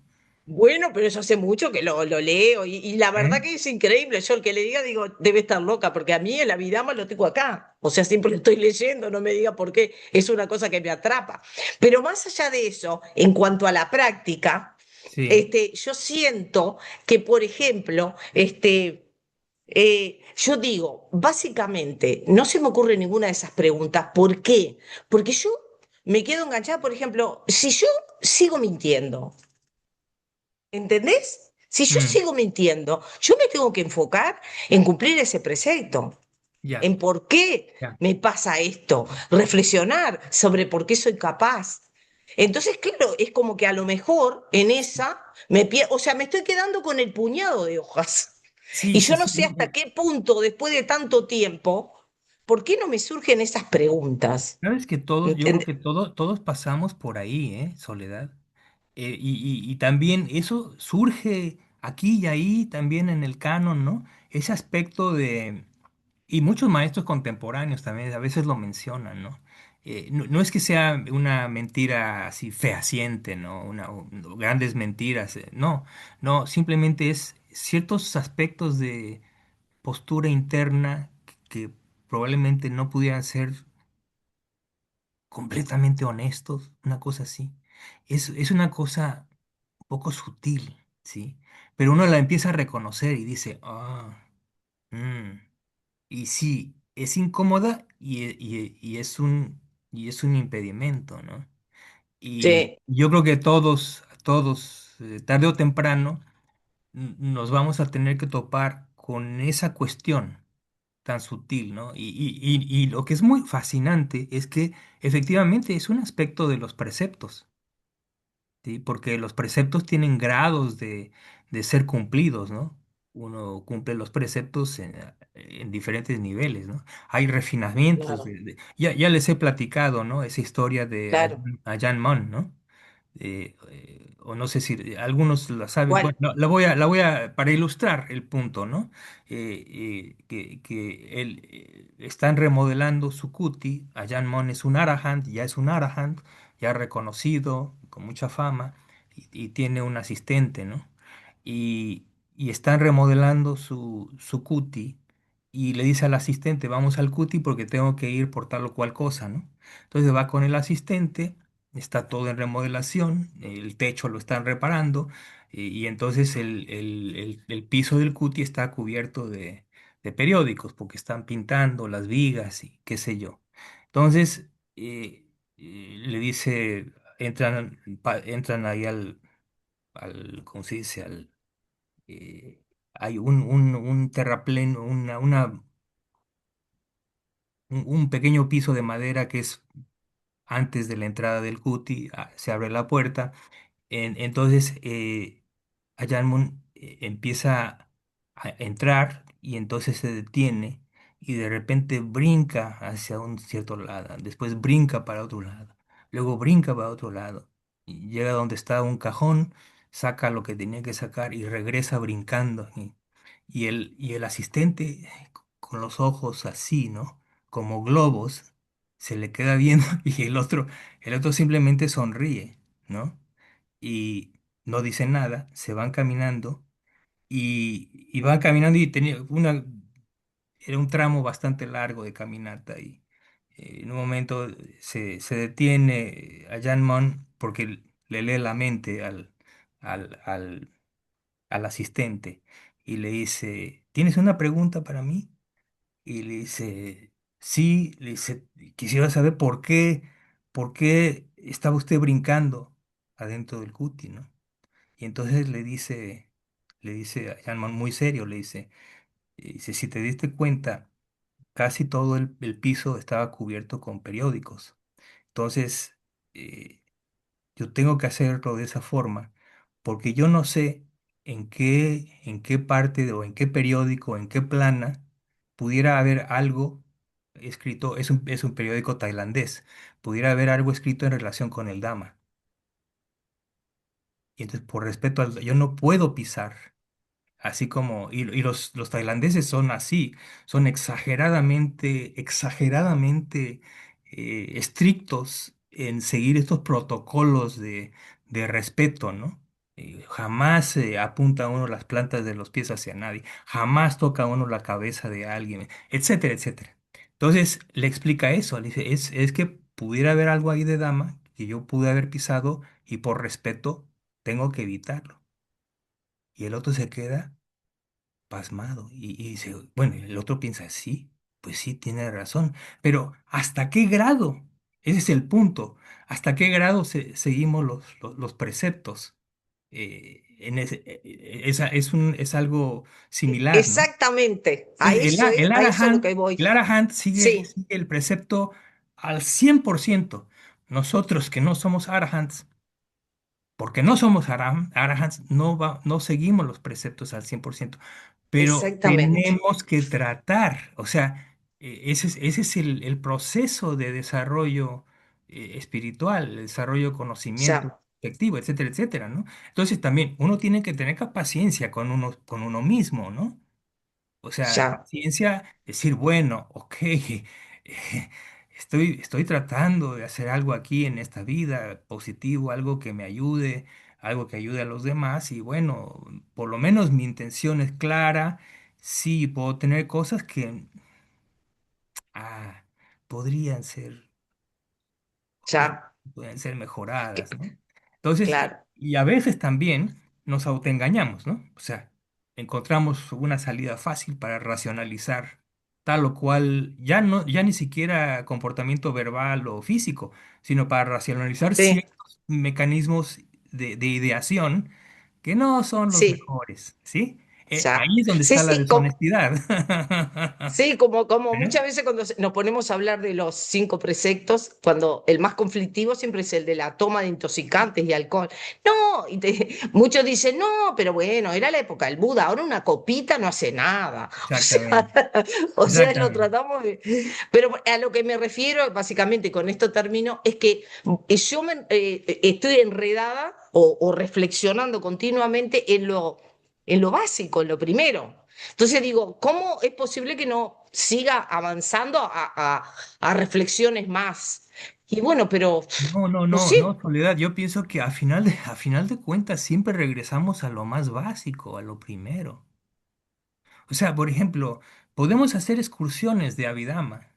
bueno, pero eso hace mucho que lo leo y la verdad ¿Eh? que es increíble. Yo el que le diga, digo, debe estar loca, porque a mí el Abhidhamma lo tengo acá. O sea, siempre lo estoy leyendo, no me diga por qué, es una cosa que me atrapa. Pero más allá de eso, en cuanto a la práctica, Sí. yo siento que, por ejemplo, yo digo, básicamente, no se me ocurre ninguna de esas preguntas. ¿Por qué? Porque yo me quedo enganchada, por ejemplo, si yo sigo mintiendo. ¿Entendés? Si yo Mm, sigo mintiendo, yo me tengo que enfocar en cumplir ese precepto, ya, en por qué ya. me pasa esto, reflexionar sobre por qué soy capaz. Entonces, claro, es como que a lo mejor en esa o sea, me estoy quedando con el puñado de hojas. Sí, Y sí, yo no sí. sé hasta qué punto, después de tanto tiempo, ¿por qué no me surgen esas preguntas? Sabes que todos, yo creo ¿Entendés? que todos pasamos por ahí, Soledad. Y también eso surge aquí y ahí, también en el canon, ¿no? Ese aspecto y muchos maestros contemporáneos también a veces lo mencionan, ¿no? No es que sea una mentira así fehaciente, ¿no? O grandes mentiras, no, no, simplemente es ciertos aspectos de postura interna que probablemente no pudieran ser completamente honestos, una cosa así. Es una cosa un poco sutil, ¿sí? Pero uno la empieza a reconocer y dice, mm", y sí, es incómoda y es un impedimento, ¿no? Y Sí, yo creo que todos, tarde o temprano, nos vamos a tener que topar con esa cuestión tan sutil, ¿no? Y lo que es muy fascinante es que efectivamente es un aspecto de los preceptos, ¿sí? Porque los preceptos tienen grados de ser cumplidos, ¿no? Uno cumple los preceptos en diferentes niveles, ¿no? Hay refinamientos claro, ya les he platicado, ¿no? Esa historia de claro. Ayan Mon, ¿no? O no sé si algunos la saben, ¿Cuál? bueno, no, para ilustrar el punto, ¿no? Que él, están remodelando su kuti, Ayan Mon es un Arahant, ya es un Arahant, ya reconocido, con mucha fama, y tiene un asistente, ¿no? Y están remodelando su kuti, y le dice al asistente, vamos al kuti porque tengo que ir por tal o cual cosa, ¿no? Entonces va con el asistente. Está todo en remodelación, el techo lo están reparando y entonces el piso del cuti está cubierto de periódicos porque están pintando las vigas y qué sé yo. Entonces le dice, entran ahí ¿cómo se dice? Hay un terraplén, un pequeño piso de madera que es antes de la entrada del cuti, se abre la puerta. Entonces, Ayan empieza a entrar y entonces se detiene y de repente brinca hacia un cierto lado, después brinca para otro lado, luego brinca para otro lado y llega donde está un cajón, saca lo que tenía que sacar y regresa brincando. Y el asistente con los ojos así, ¿no? Como globos, se le queda viendo y el otro simplemente sonríe, ¿no? Y no dicen nada, se van caminando y van caminando y era un tramo bastante largo de caminata y en un momento se detiene a Jan Mon porque le lee la mente al, al, al asistente y le dice, ¿tienes una pregunta para mí? Y le dice, sí, le dice, quisiera saber por qué estaba usted brincando adentro del cuti, ¿no? Y entonces le dice a Janman muy serio, dice, si te diste cuenta, casi todo el piso estaba cubierto con periódicos. Entonces, eh, yo tengo que hacerlo de esa forma, porque yo no sé en qué parte o en qué periódico, en qué plana pudiera haber algo escrito, es un periódico tailandés, pudiera haber algo escrito en relación con el Dama. Y entonces, por respeto yo no puedo pisar. así como, y los tailandeses son así, son exageradamente estrictos en seguir estos protocolos de respeto, ¿no? Jamás apunta uno las plantas de los pies hacia nadie, jamás toca uno la cabeza de alguien, etcétera, etcétera. Entonces le explica eso, le dice, es que pudiera haber algo ahí de dama que yo pude haber pisado y por respeto tengo que evitarlo. Y el otro se queda pasmado y dice, bueno, y el otro piensa, sí, pues sí, tiene razón, pero ¿hasta qué grado? Ese es el punto. ¿Hasta qué grado seguimos los preceptos? Es algo similar, ¿no? Exactamente, a Entonces, eso es, a eso es lo que voy. El Arahant Sí, sigue el precepto al 100%. Nosotros que no somos Arahants, porque no somos arahants, no seguimos los preceptos al 100%, pero exactamente. tenemos que tratar, o sea, ese es el proceso de desarrollo espiritual, el desarrollo de conocimiento Ya, efectivo, etcétera, etcétera, ¿no? Entonces también uno tiene que tener paciencia con uno mismo, ¿no? O sea, ya, paciencia, decir, bueno, ok, estoy tratando de hacer algo aquí en esta vida positivo, algo que me ayude, algo que ayude a los demás y bueno, por lo menos mi intención es clara, sí, puedo tener cosas que ah, podrían ser bien, ya, pueden ser que- mejoradas, ¿no? Entonces, claro, y a veces también nos autoengañamos, ¿no? O sea, encontramos una salida fácil para racionalizar tal o cual, ya ni siquiera comportamiento verbal o físico, sino para racionalizar sí, ciertos mecanismos de ideación que no son los sí, mejores, ¿sí? ya. Ahí es donde Sí, está la sí, deshonestidad. sí, como ¿Eh? muchas veces cuando nos ponemos a hablar de los 5 preceptos, cuando el más conflictivo siempre es el de la toma de intoxicantes y alcohol. No, muchos dicen, no, pero bueno, era la época del Buda, ahora una copita no hace nada. O sea, Exactamente, o sea, lo exactamente. tratamos de... Pero a lo que me refiero, básicamente, con esto termino, es que yo estoy enredada o reflexionando continuamente en lo básico, en lo primero. Entonces digo, ¿cómo es posible que no siga avanzando a reflexiones más? Y bueno, pero no No, sé, Soledad, yo pienso que a final de cuentas siempre regresamos a lo más básico, a lo primero. O sea, por ejemplo, podemos hacer excursiones de Avidama,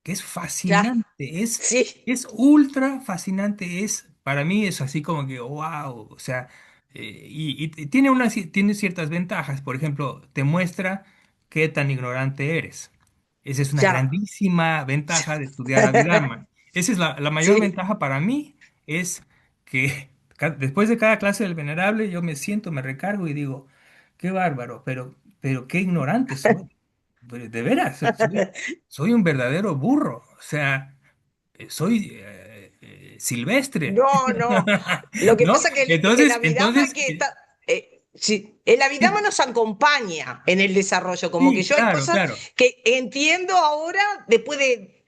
que es ya, fascinante, sí, es ultra fascinante, para mí es así como que, wow, o sea, y tiene tiene ciertas ventajas, por ejemplo, te muestra qué tan ignorante eres. Esa es una ya, grandísima ventaja de estudiar Abhidharma. Esa es la mayor sí. ventaja para mí, es que después de cada clase del Venerable yo me siento, me recargo y digo, qué bárbaro, pero qué ignorante soy. Pero de veras, soy un verdadero burro, o sea, soy silvestre, No, no. Lo que ¿no? pasa que el Abhidhamma que Eh, está, sí, el sí, Abhidhamma nos acompaña en el desarrollo, como que sí, yo hay claro, cosas claro, que entiendo ahora después de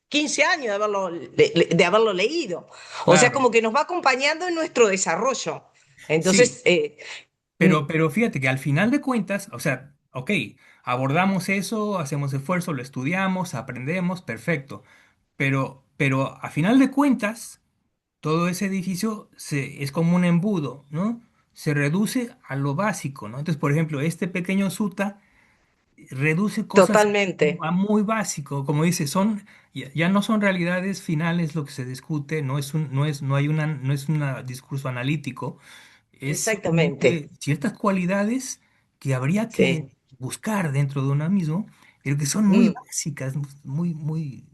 15 años de haberlo leído. O sea, claro, como que nos va acompañando en nuestro desarrollo. sí. Entonces, mm, Pero fíjate que al final de cuentas, o sea, ok, abordamos eso, hacemos esfuerzo, lo estudiamos, aprendemos, perfecto. Pero a final de cuentas, todo ese edificio es como un embudo, ¿no? Se reduce a lo básico, ¿no? Entonces, por ejemplo, este pequeño suta reduce cosas totalmente, a muy básico, como dice, ya no son realidades finales lo que se discute, no es un discurso analítico, es exactamente. simplemente ciertas cualidades que habría que Sí, buscar dentro de uno mismo, pero que son muy mm, básicas,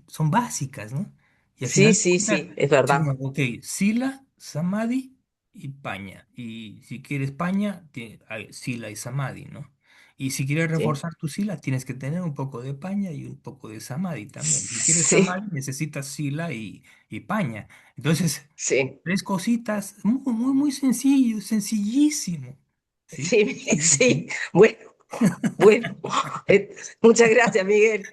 son básicas, ¿no? Y al sí, final de sí, cuentas, sí, es decimos, verdad. ok, Sila, Samadhi y Paña. Y si quieres Paña, hay Sila y Samadhi, ¿no? Y si quieres Sí, reforzar tu Sila, tienes que tener un poco de Paña y un poco de Samadhi también. Si quieres sí, Samadhi, necesitas Sila y Paña. Entonces, sí. tres cositas, muy sencillo, sencillísimo. ¿Sí? Sí, sí. Sencillísimo. Bueno, bueno. Muchas gracias, Miguel.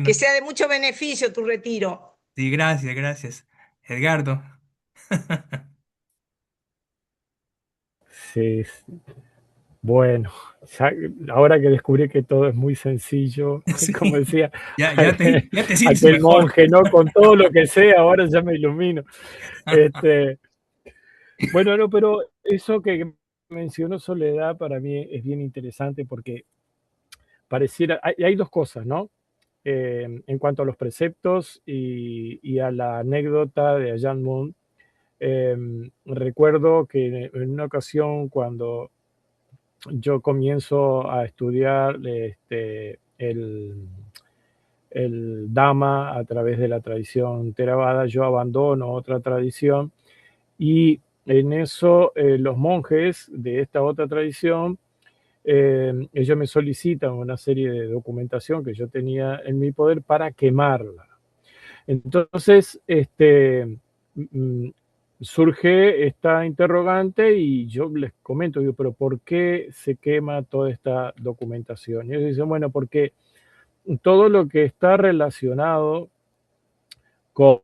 Que Bueno, sea de mucho beneficio tu retiro. sí, gracias, gracias. Edgardo. Sí, sí. Bueno, ya ahora que descubrí que todo es muy sencillo, como Sí, decía ya te sientes aquel mejor. monje, ¿no? Con todo lo que sé, ahora ya me ilumino. Este, bueno, no, pero eso que mencionó Soledad para mí es bien interesante porque pareciera, hay dos cosas, ¿no? En cuanto a los preceptos y a la anécdota de Ayan Moon, recuerdo que en una ocasión cuando yo comienzo a estudiar el Dhamma a través de la tradición Theravada, yo abandono otra tradición y en eso los monjes de esta otra tradición, ellos me solicitan una serie de documentación que yo tenía en mi poder para quemarla. Entonces, mm, surge esta interrogante y yo les comento, digo, pero ¿por qué se quema toda esta documentación? Y ellos dicen, bueno, porque todo lo que está relacionado con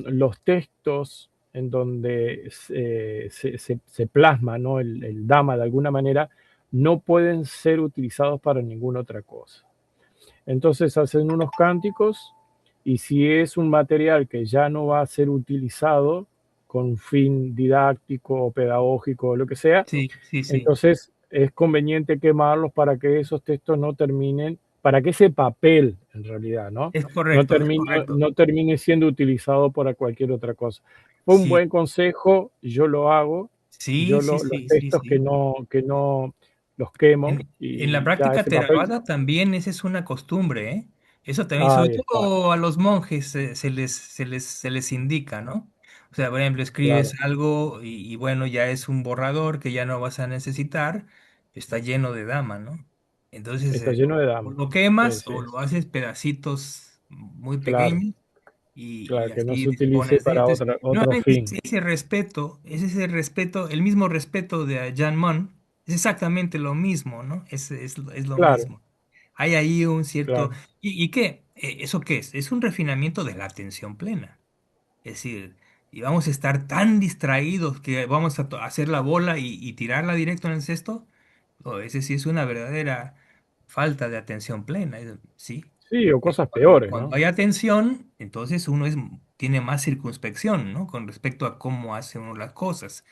los textos en donde se plasma, ¿no? El Dhamma de alguna manera, no pueden ser utilizados para ninguna otra cosa. Entonces hacen unos cánticos y si es un material que ya no va a ser utilizado con un fin didáctico o pedagógico o lo que sea, Sí, sí, sí. entonces es conveniente quemarlos para que esos textos no terminen, para que ese papel en realidad, ¿no? Es No correcto, es termine, correcto. no termine siendo utilizado para cualquier otra cosa. Fue un Sí, buen consejo, yo lo hago, sí, sí, los sí, sí, textos sí. que no los quemo En la y ya práctica ese papel, Theravada también esa es una costumbre, ¿eh? Eso también, sobre ahí está, todo a los monjes se les indica, ¿no? O sea, por ejemplo, escribes claro. algo y bueno, ya es un borrador que ya no vas a necesitar, está lleno de dama, ¿no? Entonces, Está lleno de o damas. lo Sí, quemas sí, o lo haces pedacitos muy claro, pequeños y claro, que no así se utilice dispones de. para Entonces, otro nuevamente fin. es ese respeto, el mismo respeto de Jan Mon, es exactamente lo mismo, ¿no? Es lo Claro, mismo. Hay ahí un cierto. claro, ¿Y qué? ¿Eso qué es? Es un refinamiento de la atención plena. Es decir, y vamos a estar tan distraídos que vamos a hacer la bola y tirarla directo en el cesto. Oh, ese sí es una verdadera falta de atención plena, ¿sí? sí, o Pero cosas cuando, peores, cuando ¿no? hay atención, entonces uno tiene más circunspección, ¿no? Con respecto a cómo hace uno las cosas.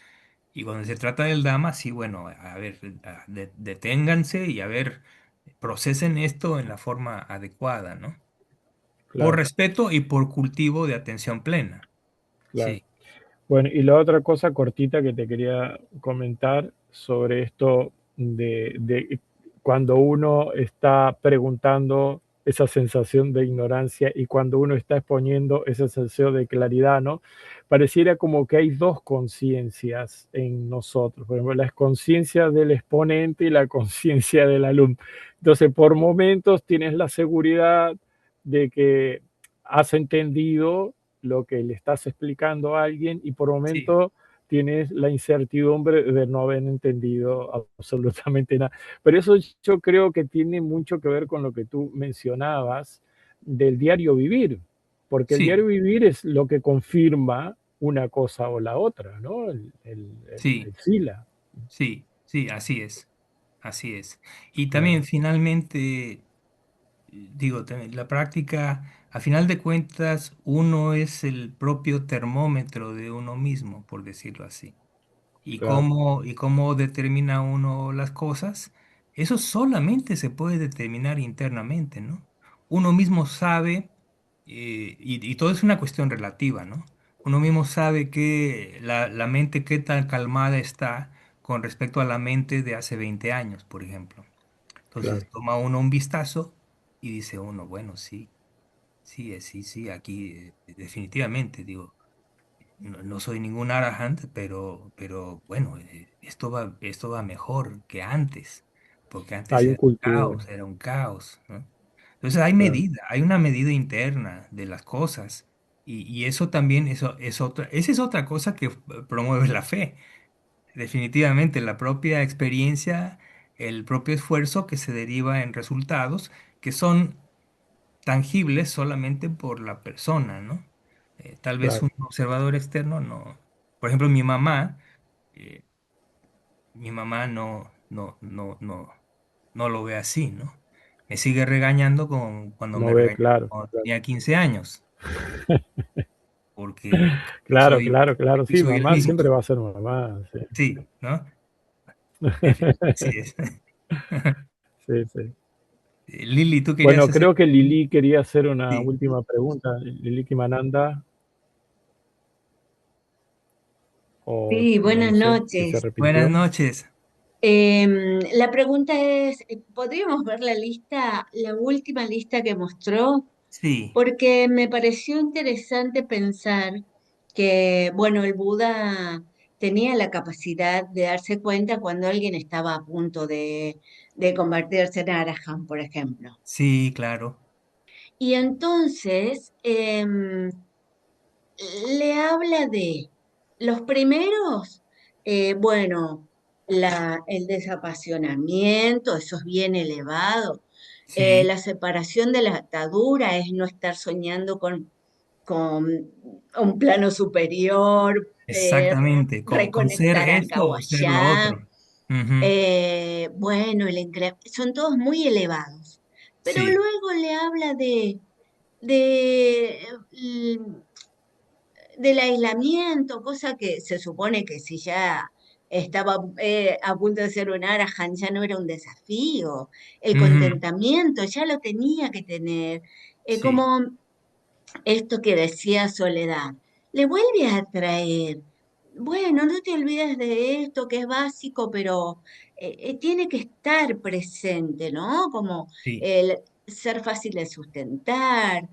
Y cuando se trata del Dama, sí, bueno, a ver, deténganse y a ver, procesen esto en la forma adecuada, ¿no? Por Claro, respeto y por cultivo de atención plena. claro. Sí, Bueno, y la otra cosa cortita que te quería comentar sobre esto de cuando uno está preguntando esa sensación de ignorancia y cuando uno está exponiendo esa sensación de claridad, ¿no? Pareciera como que hay dos conciencias en nosotros. Por ejemplo, la conciencia del exponente y la conciencia del alumno. Entonces, por momentos tienes la seguridad de que has entendido lo que le estás explicando a alguien y por sí, momento tienes la incertidumbre de no haber entendido absolutamente nada. Pero eso yo creo que tiene mucho que ver con lo que tú mencionabas del diario vivir, porque el sí, diario vivir es lo que confirma una cosa o la otra, ¿no? sí, El fila, sí, sí, así es, así es. Y también claro, finalmente, digo, también, la práctica, a final de cuentas, uno es el propio termómetro de uno mismo, por decirlo así. claro, Y cómo determina uno las cosas, eso solamente se puede determinar internamente, ¿no? Uno mismo sabe, y todo es una cuestión relativa, ¿no? Uno mismo sabe que la mente qué tan calmada está con respecto a la mente de hace 20 años, por ejemplo. claro. Entonces toma uno un vistazo y dice uno, bueno, sí, sí, sí, sí, aquí definitivamente, digo. No soy ningún Arahant, pero bueno, esto va mejor que antes, porque antes Hay un cultivo, era un caos, ¿no? Entonces hay claro, medida, hay una medida interna de las cosas, y eso también, esa es otra cosa que promueve la fe, definitivamente, la propia experiencia, el propio esfuerzo que se deriva en resultados que son tangibles solamente por la persona, ¿no? Tal vez claro, un observador externo no. Por ejemplo, mi mamá no. no, no lo ve así, ¿no? Me sigue regañando cuando No me ve, regañó claro, cuando claro. tenía 15 años, porque Claro, claro, claro. aquí Sí, soy el mamá mismo. siempre va a ser mamá. Sí, Sí, ¿no? Así es. sí, sí. Lili, ¿tú querías Bueno, hacer? creo que Lili quería hacer una Sí, última pregunta. Lili Kimananda, o Sí, no buenas lo sé, si se noches. buenas arrepintió. noches. La pregunta es, ¿podríamos ver la lista, la última lista que mostró? Sí, Porque me pareció interesante pensar que, bueno, el Buda tenía la capacidad de darse cuenta cuando alguien estaba a punto de convertirse en Arahant, por ejemplo. sí, claro. Y entonces, le habla de los primeros, bueno, el desapasionamiento, eso es bien elevado. Sí, La separación de la atadura es no estar soñando con un plano superior, exactamente. Con ser reconectar acá esto o o ser lo allá. otro. Ujú. Bueno, son todos muy elevados. Pero Sí. luego le habla de del aislamiento, cosa que se supone que si ya estaba a punto de ser un Arahan, ya no era un desafío. El Ujú. contentamiento ya lo tenía que tener. Sí. Como esto que decía Soledad, le vuelve a traer. Bueno, no te olvides de esto que es básico, pero tiene que estar presente, ¿no? Como Sí. el ser fácil de sustentar,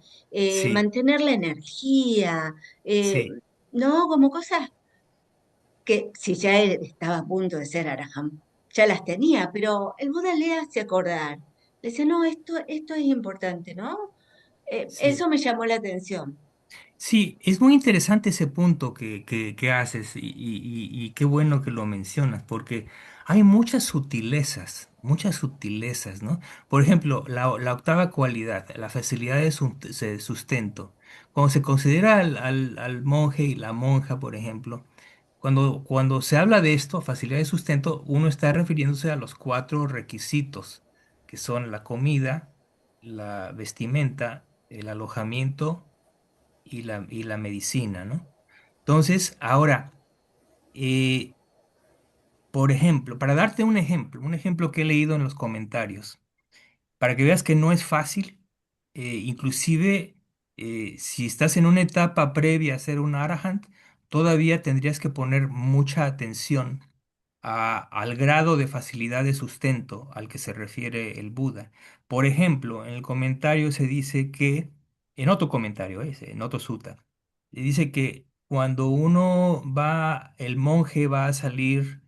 Sí. mantener la energía, eh, Sí. ¿no? Como cosas que si ya él estaba a punto de ser Araham, ya las tenía, pero el Buda le hace acordar. Le dice, no, esto es importante, ¿no? Sí. Eso me llamó la atención. Sí, es muy interesante ese punto que haces y qué bueno que lo mencionas, porque hay muchas sutilezas, ¿no? Por ejemplo, la octava cualidad, la facilidad de sustento. Cuando se considera al monje y la monja, por ejemplo, cuando se habla de esto, facilidad de sustento, uno está refiriéndose a los cuatro requisitos, que son la comida, la vestimenta, el alojamiento y la medicina, ¿no? Entonces, ahora, eh, por ejemplo, para darte un ejemplo que he leído en los comentarios, para que veas que no es fácil, inclusive si estás en una etapa previa a ser un arahant, todavía tendrías que poner mucha atención al grado de facilidad de sustento al que se refiere el Buda. Por ejemplo, en el comentario se dice que, en otro comentario, en otro sutta, dice que cuando el monje va a salir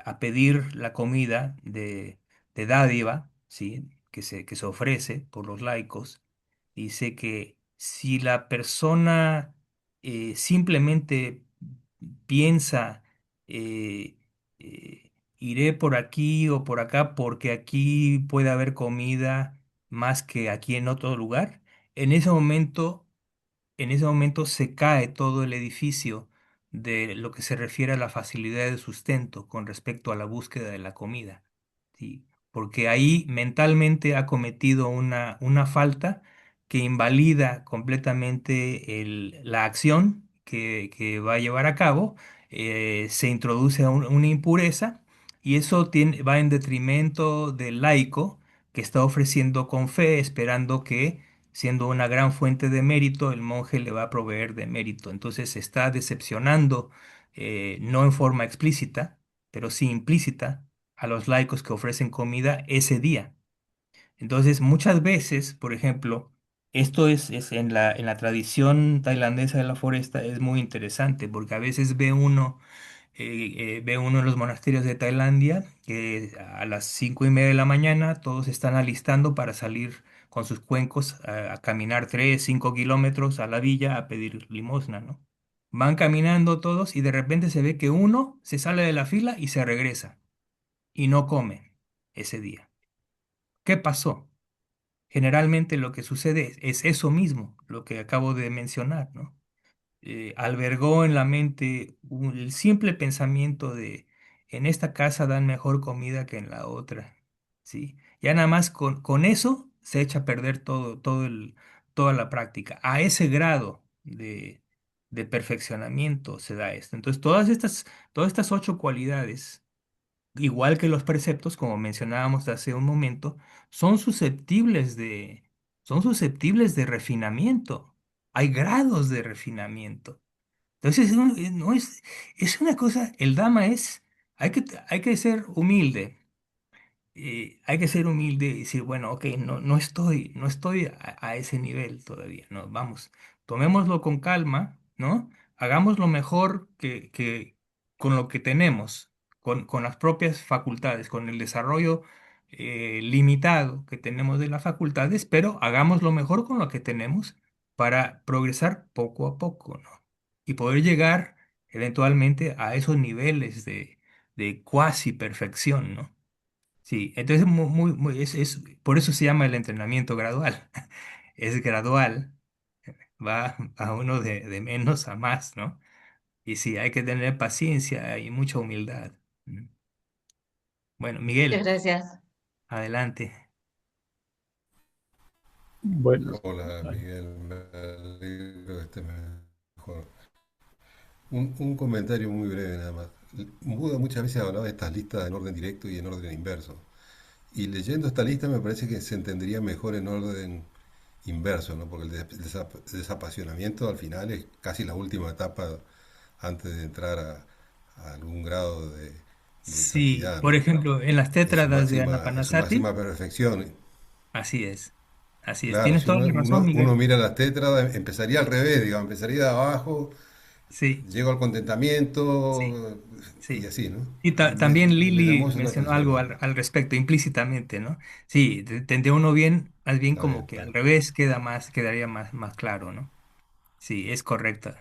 a pedir la comida de dádiva, ¿sí? Que se ofrece por los laicos, dice que si la persona simplemente piensa, eh, iré por aquí o por acá porque aquí puede haber comida más que aquí en otro lugar, en ese momento en ese momento se cae todo el edificio de lo que se refiere a la facilidad de sustento con respecto a la búsqueda de la comida, ¿sí? Porque ahí mentalmente ha cometido una falta que invalida completamente la acción que va a llevar a cabo, se introduce una impureza y eso va en detrimento del laico que está ofreciendo con fe, esperando que siendo una gran fuente de mérito, el monje le va a proveer de mérito. Entonces se está decepcionando, no en forma explícita, pero sí implícita, a los laicos que ofrecen comida ese día. Entonces, muchas veces, por ejemplo, es en la tradición tailandesa de la foresta, es muy interesante, porque a veces ve uno en los monasterios de Tailandia que a las 5:30 de la mañana todos están alistando para salir con sus cuencos a caminar 3, 5 kilómetros a la villa a pedir limosna, ¿no? Van caminando todos y de repente se ve que uno se sale de la fila y se regresa y no come ese día. ¿Qué pasó? Generalmente lo que sucede es eso mismo, lo que acabo de mencionar, ¿no? Albergó en la mente el simple pensamiento de en esta casa dan mejor comida que en la otra. ¿Sí? Ya nada más con eso se echa a perder toda la práctica. A ese grado de perfeccionamiento se da esto. Entonces, todas estas 8 cualidades, igual que los preceptos, como mencionábamos hace un momento, son susceptibles son susceptibles de refinamiento. Hay grados de refinamiento. Entonces, no es una cosa, el Dhamma hay que ser humilde. Hay que ser humilde y decir, bueno, ok, no estoy a ese nivel todavía, no, vamos, tomémoslo con calma, ¿no? Hagamos lo mejor con lo que tenemos, con las propias facultades, con el desarrollo limitado que tenemos de las facultades, pero hagamos lo mejor con lo que tenemos para progresar poco a poco, ¿no? Y poder llegar eventualmente a esos niveles de cuasi perfección, ¿no? Sí, entonces por eso se llama el entrenamiento gradual. Es gradual, va a uno de menos a más, ¿no? Y sí, hay que tener paciencia y mucha humildad. Mm. Bueno, Muchas Miguel, gracias. adelante. Bueno, Hola Miguel, me alegro que estés mejor. Un comentario muy breve nada más. Buda muchas veces hablaba de estas listas en orden directo y en orden inverso. Y leyendo esta lista me parece que se entendería mejor en orden inverso, ¿no? Porque el desapasionamiento al final es casi la última etapa antes de entrar a algún grado de Sí, santidad, por ¿no? ejemplo, en las tétradas de En su Anapanasati, máxima perfección. así es, así es. Claro, Tienes si toda la razón, uno Miguel. mira las tétradas, empezaría al revés, digamos, empezaría de abajo, Sí, llego al sí, contentamiento y sí. así, ¿no? Y también Me Lili llamó eso la mencionó atención, algo digamos. al respecto, implícitamente, ¿no? Sí, tendría uno más bien Está como bien, que al claro, revés quedaría más claro, ¿no? Sí, es correcta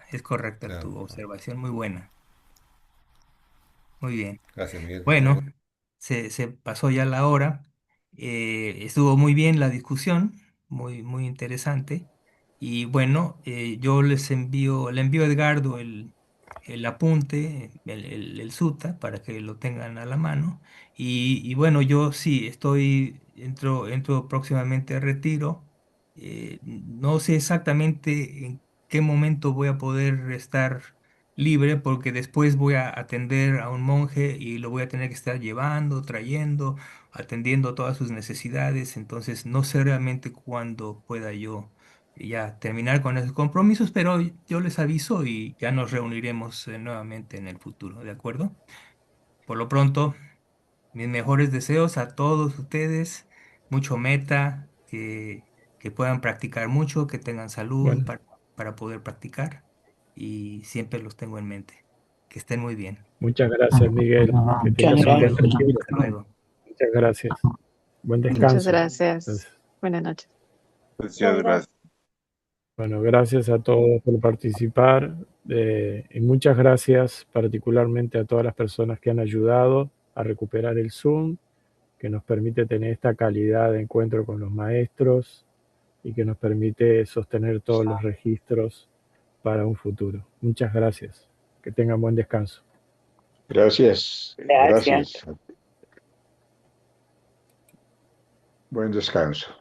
claro. tu observación, muy buena, muy bien. Gracias, Miguel. Bueno, se pasó ya la hora. Estuvo muy bien la discusión, muy interesante. Y bueno, yo le envío a Edgardo el apunte, el sutta, para que lo tengan a la mano. Y bueno, yo sí, entro próximamente a retiro. No sé exactamente en qué momento voy a poder estar libre porque después voy a atender a un monje y lo voy a tener que estar llevando, trayendo, atendiendo todas sus necesidades. Entonces no sé realmente cuándo pueda yo ya terminar con esos compromisos, pero yo les aviso y ya nos reuniremos nuevamente en el futuro, ¿de acuerdo? Por lo pronto, mis mejores deseos a todos ustedes, mucho meta, que puedan practicar mucho, que tengan salud bueno, para poder practicar y siempre los tengo en mente. Que estén muy bien. muchas gracias, Miguel. Que Muchas tengas un buen gracias. retiro. Hasta luego. Muchas gracias. Buen Muchas descanso. gracias. Entonces, Buenas noches. Muchas gracias. bueno, gracias a todos por participar y muchas gracias particularmente a todas las personas que han ayudado a recuperar el Zoom, que nos permite tener esta calidad de encuentro con los maestros y que nos permite sostener todos los registros para un futuro. Muchas gracias. Que tengan buen descanso. Gracias. Gracias. Gracias. Buen descanso.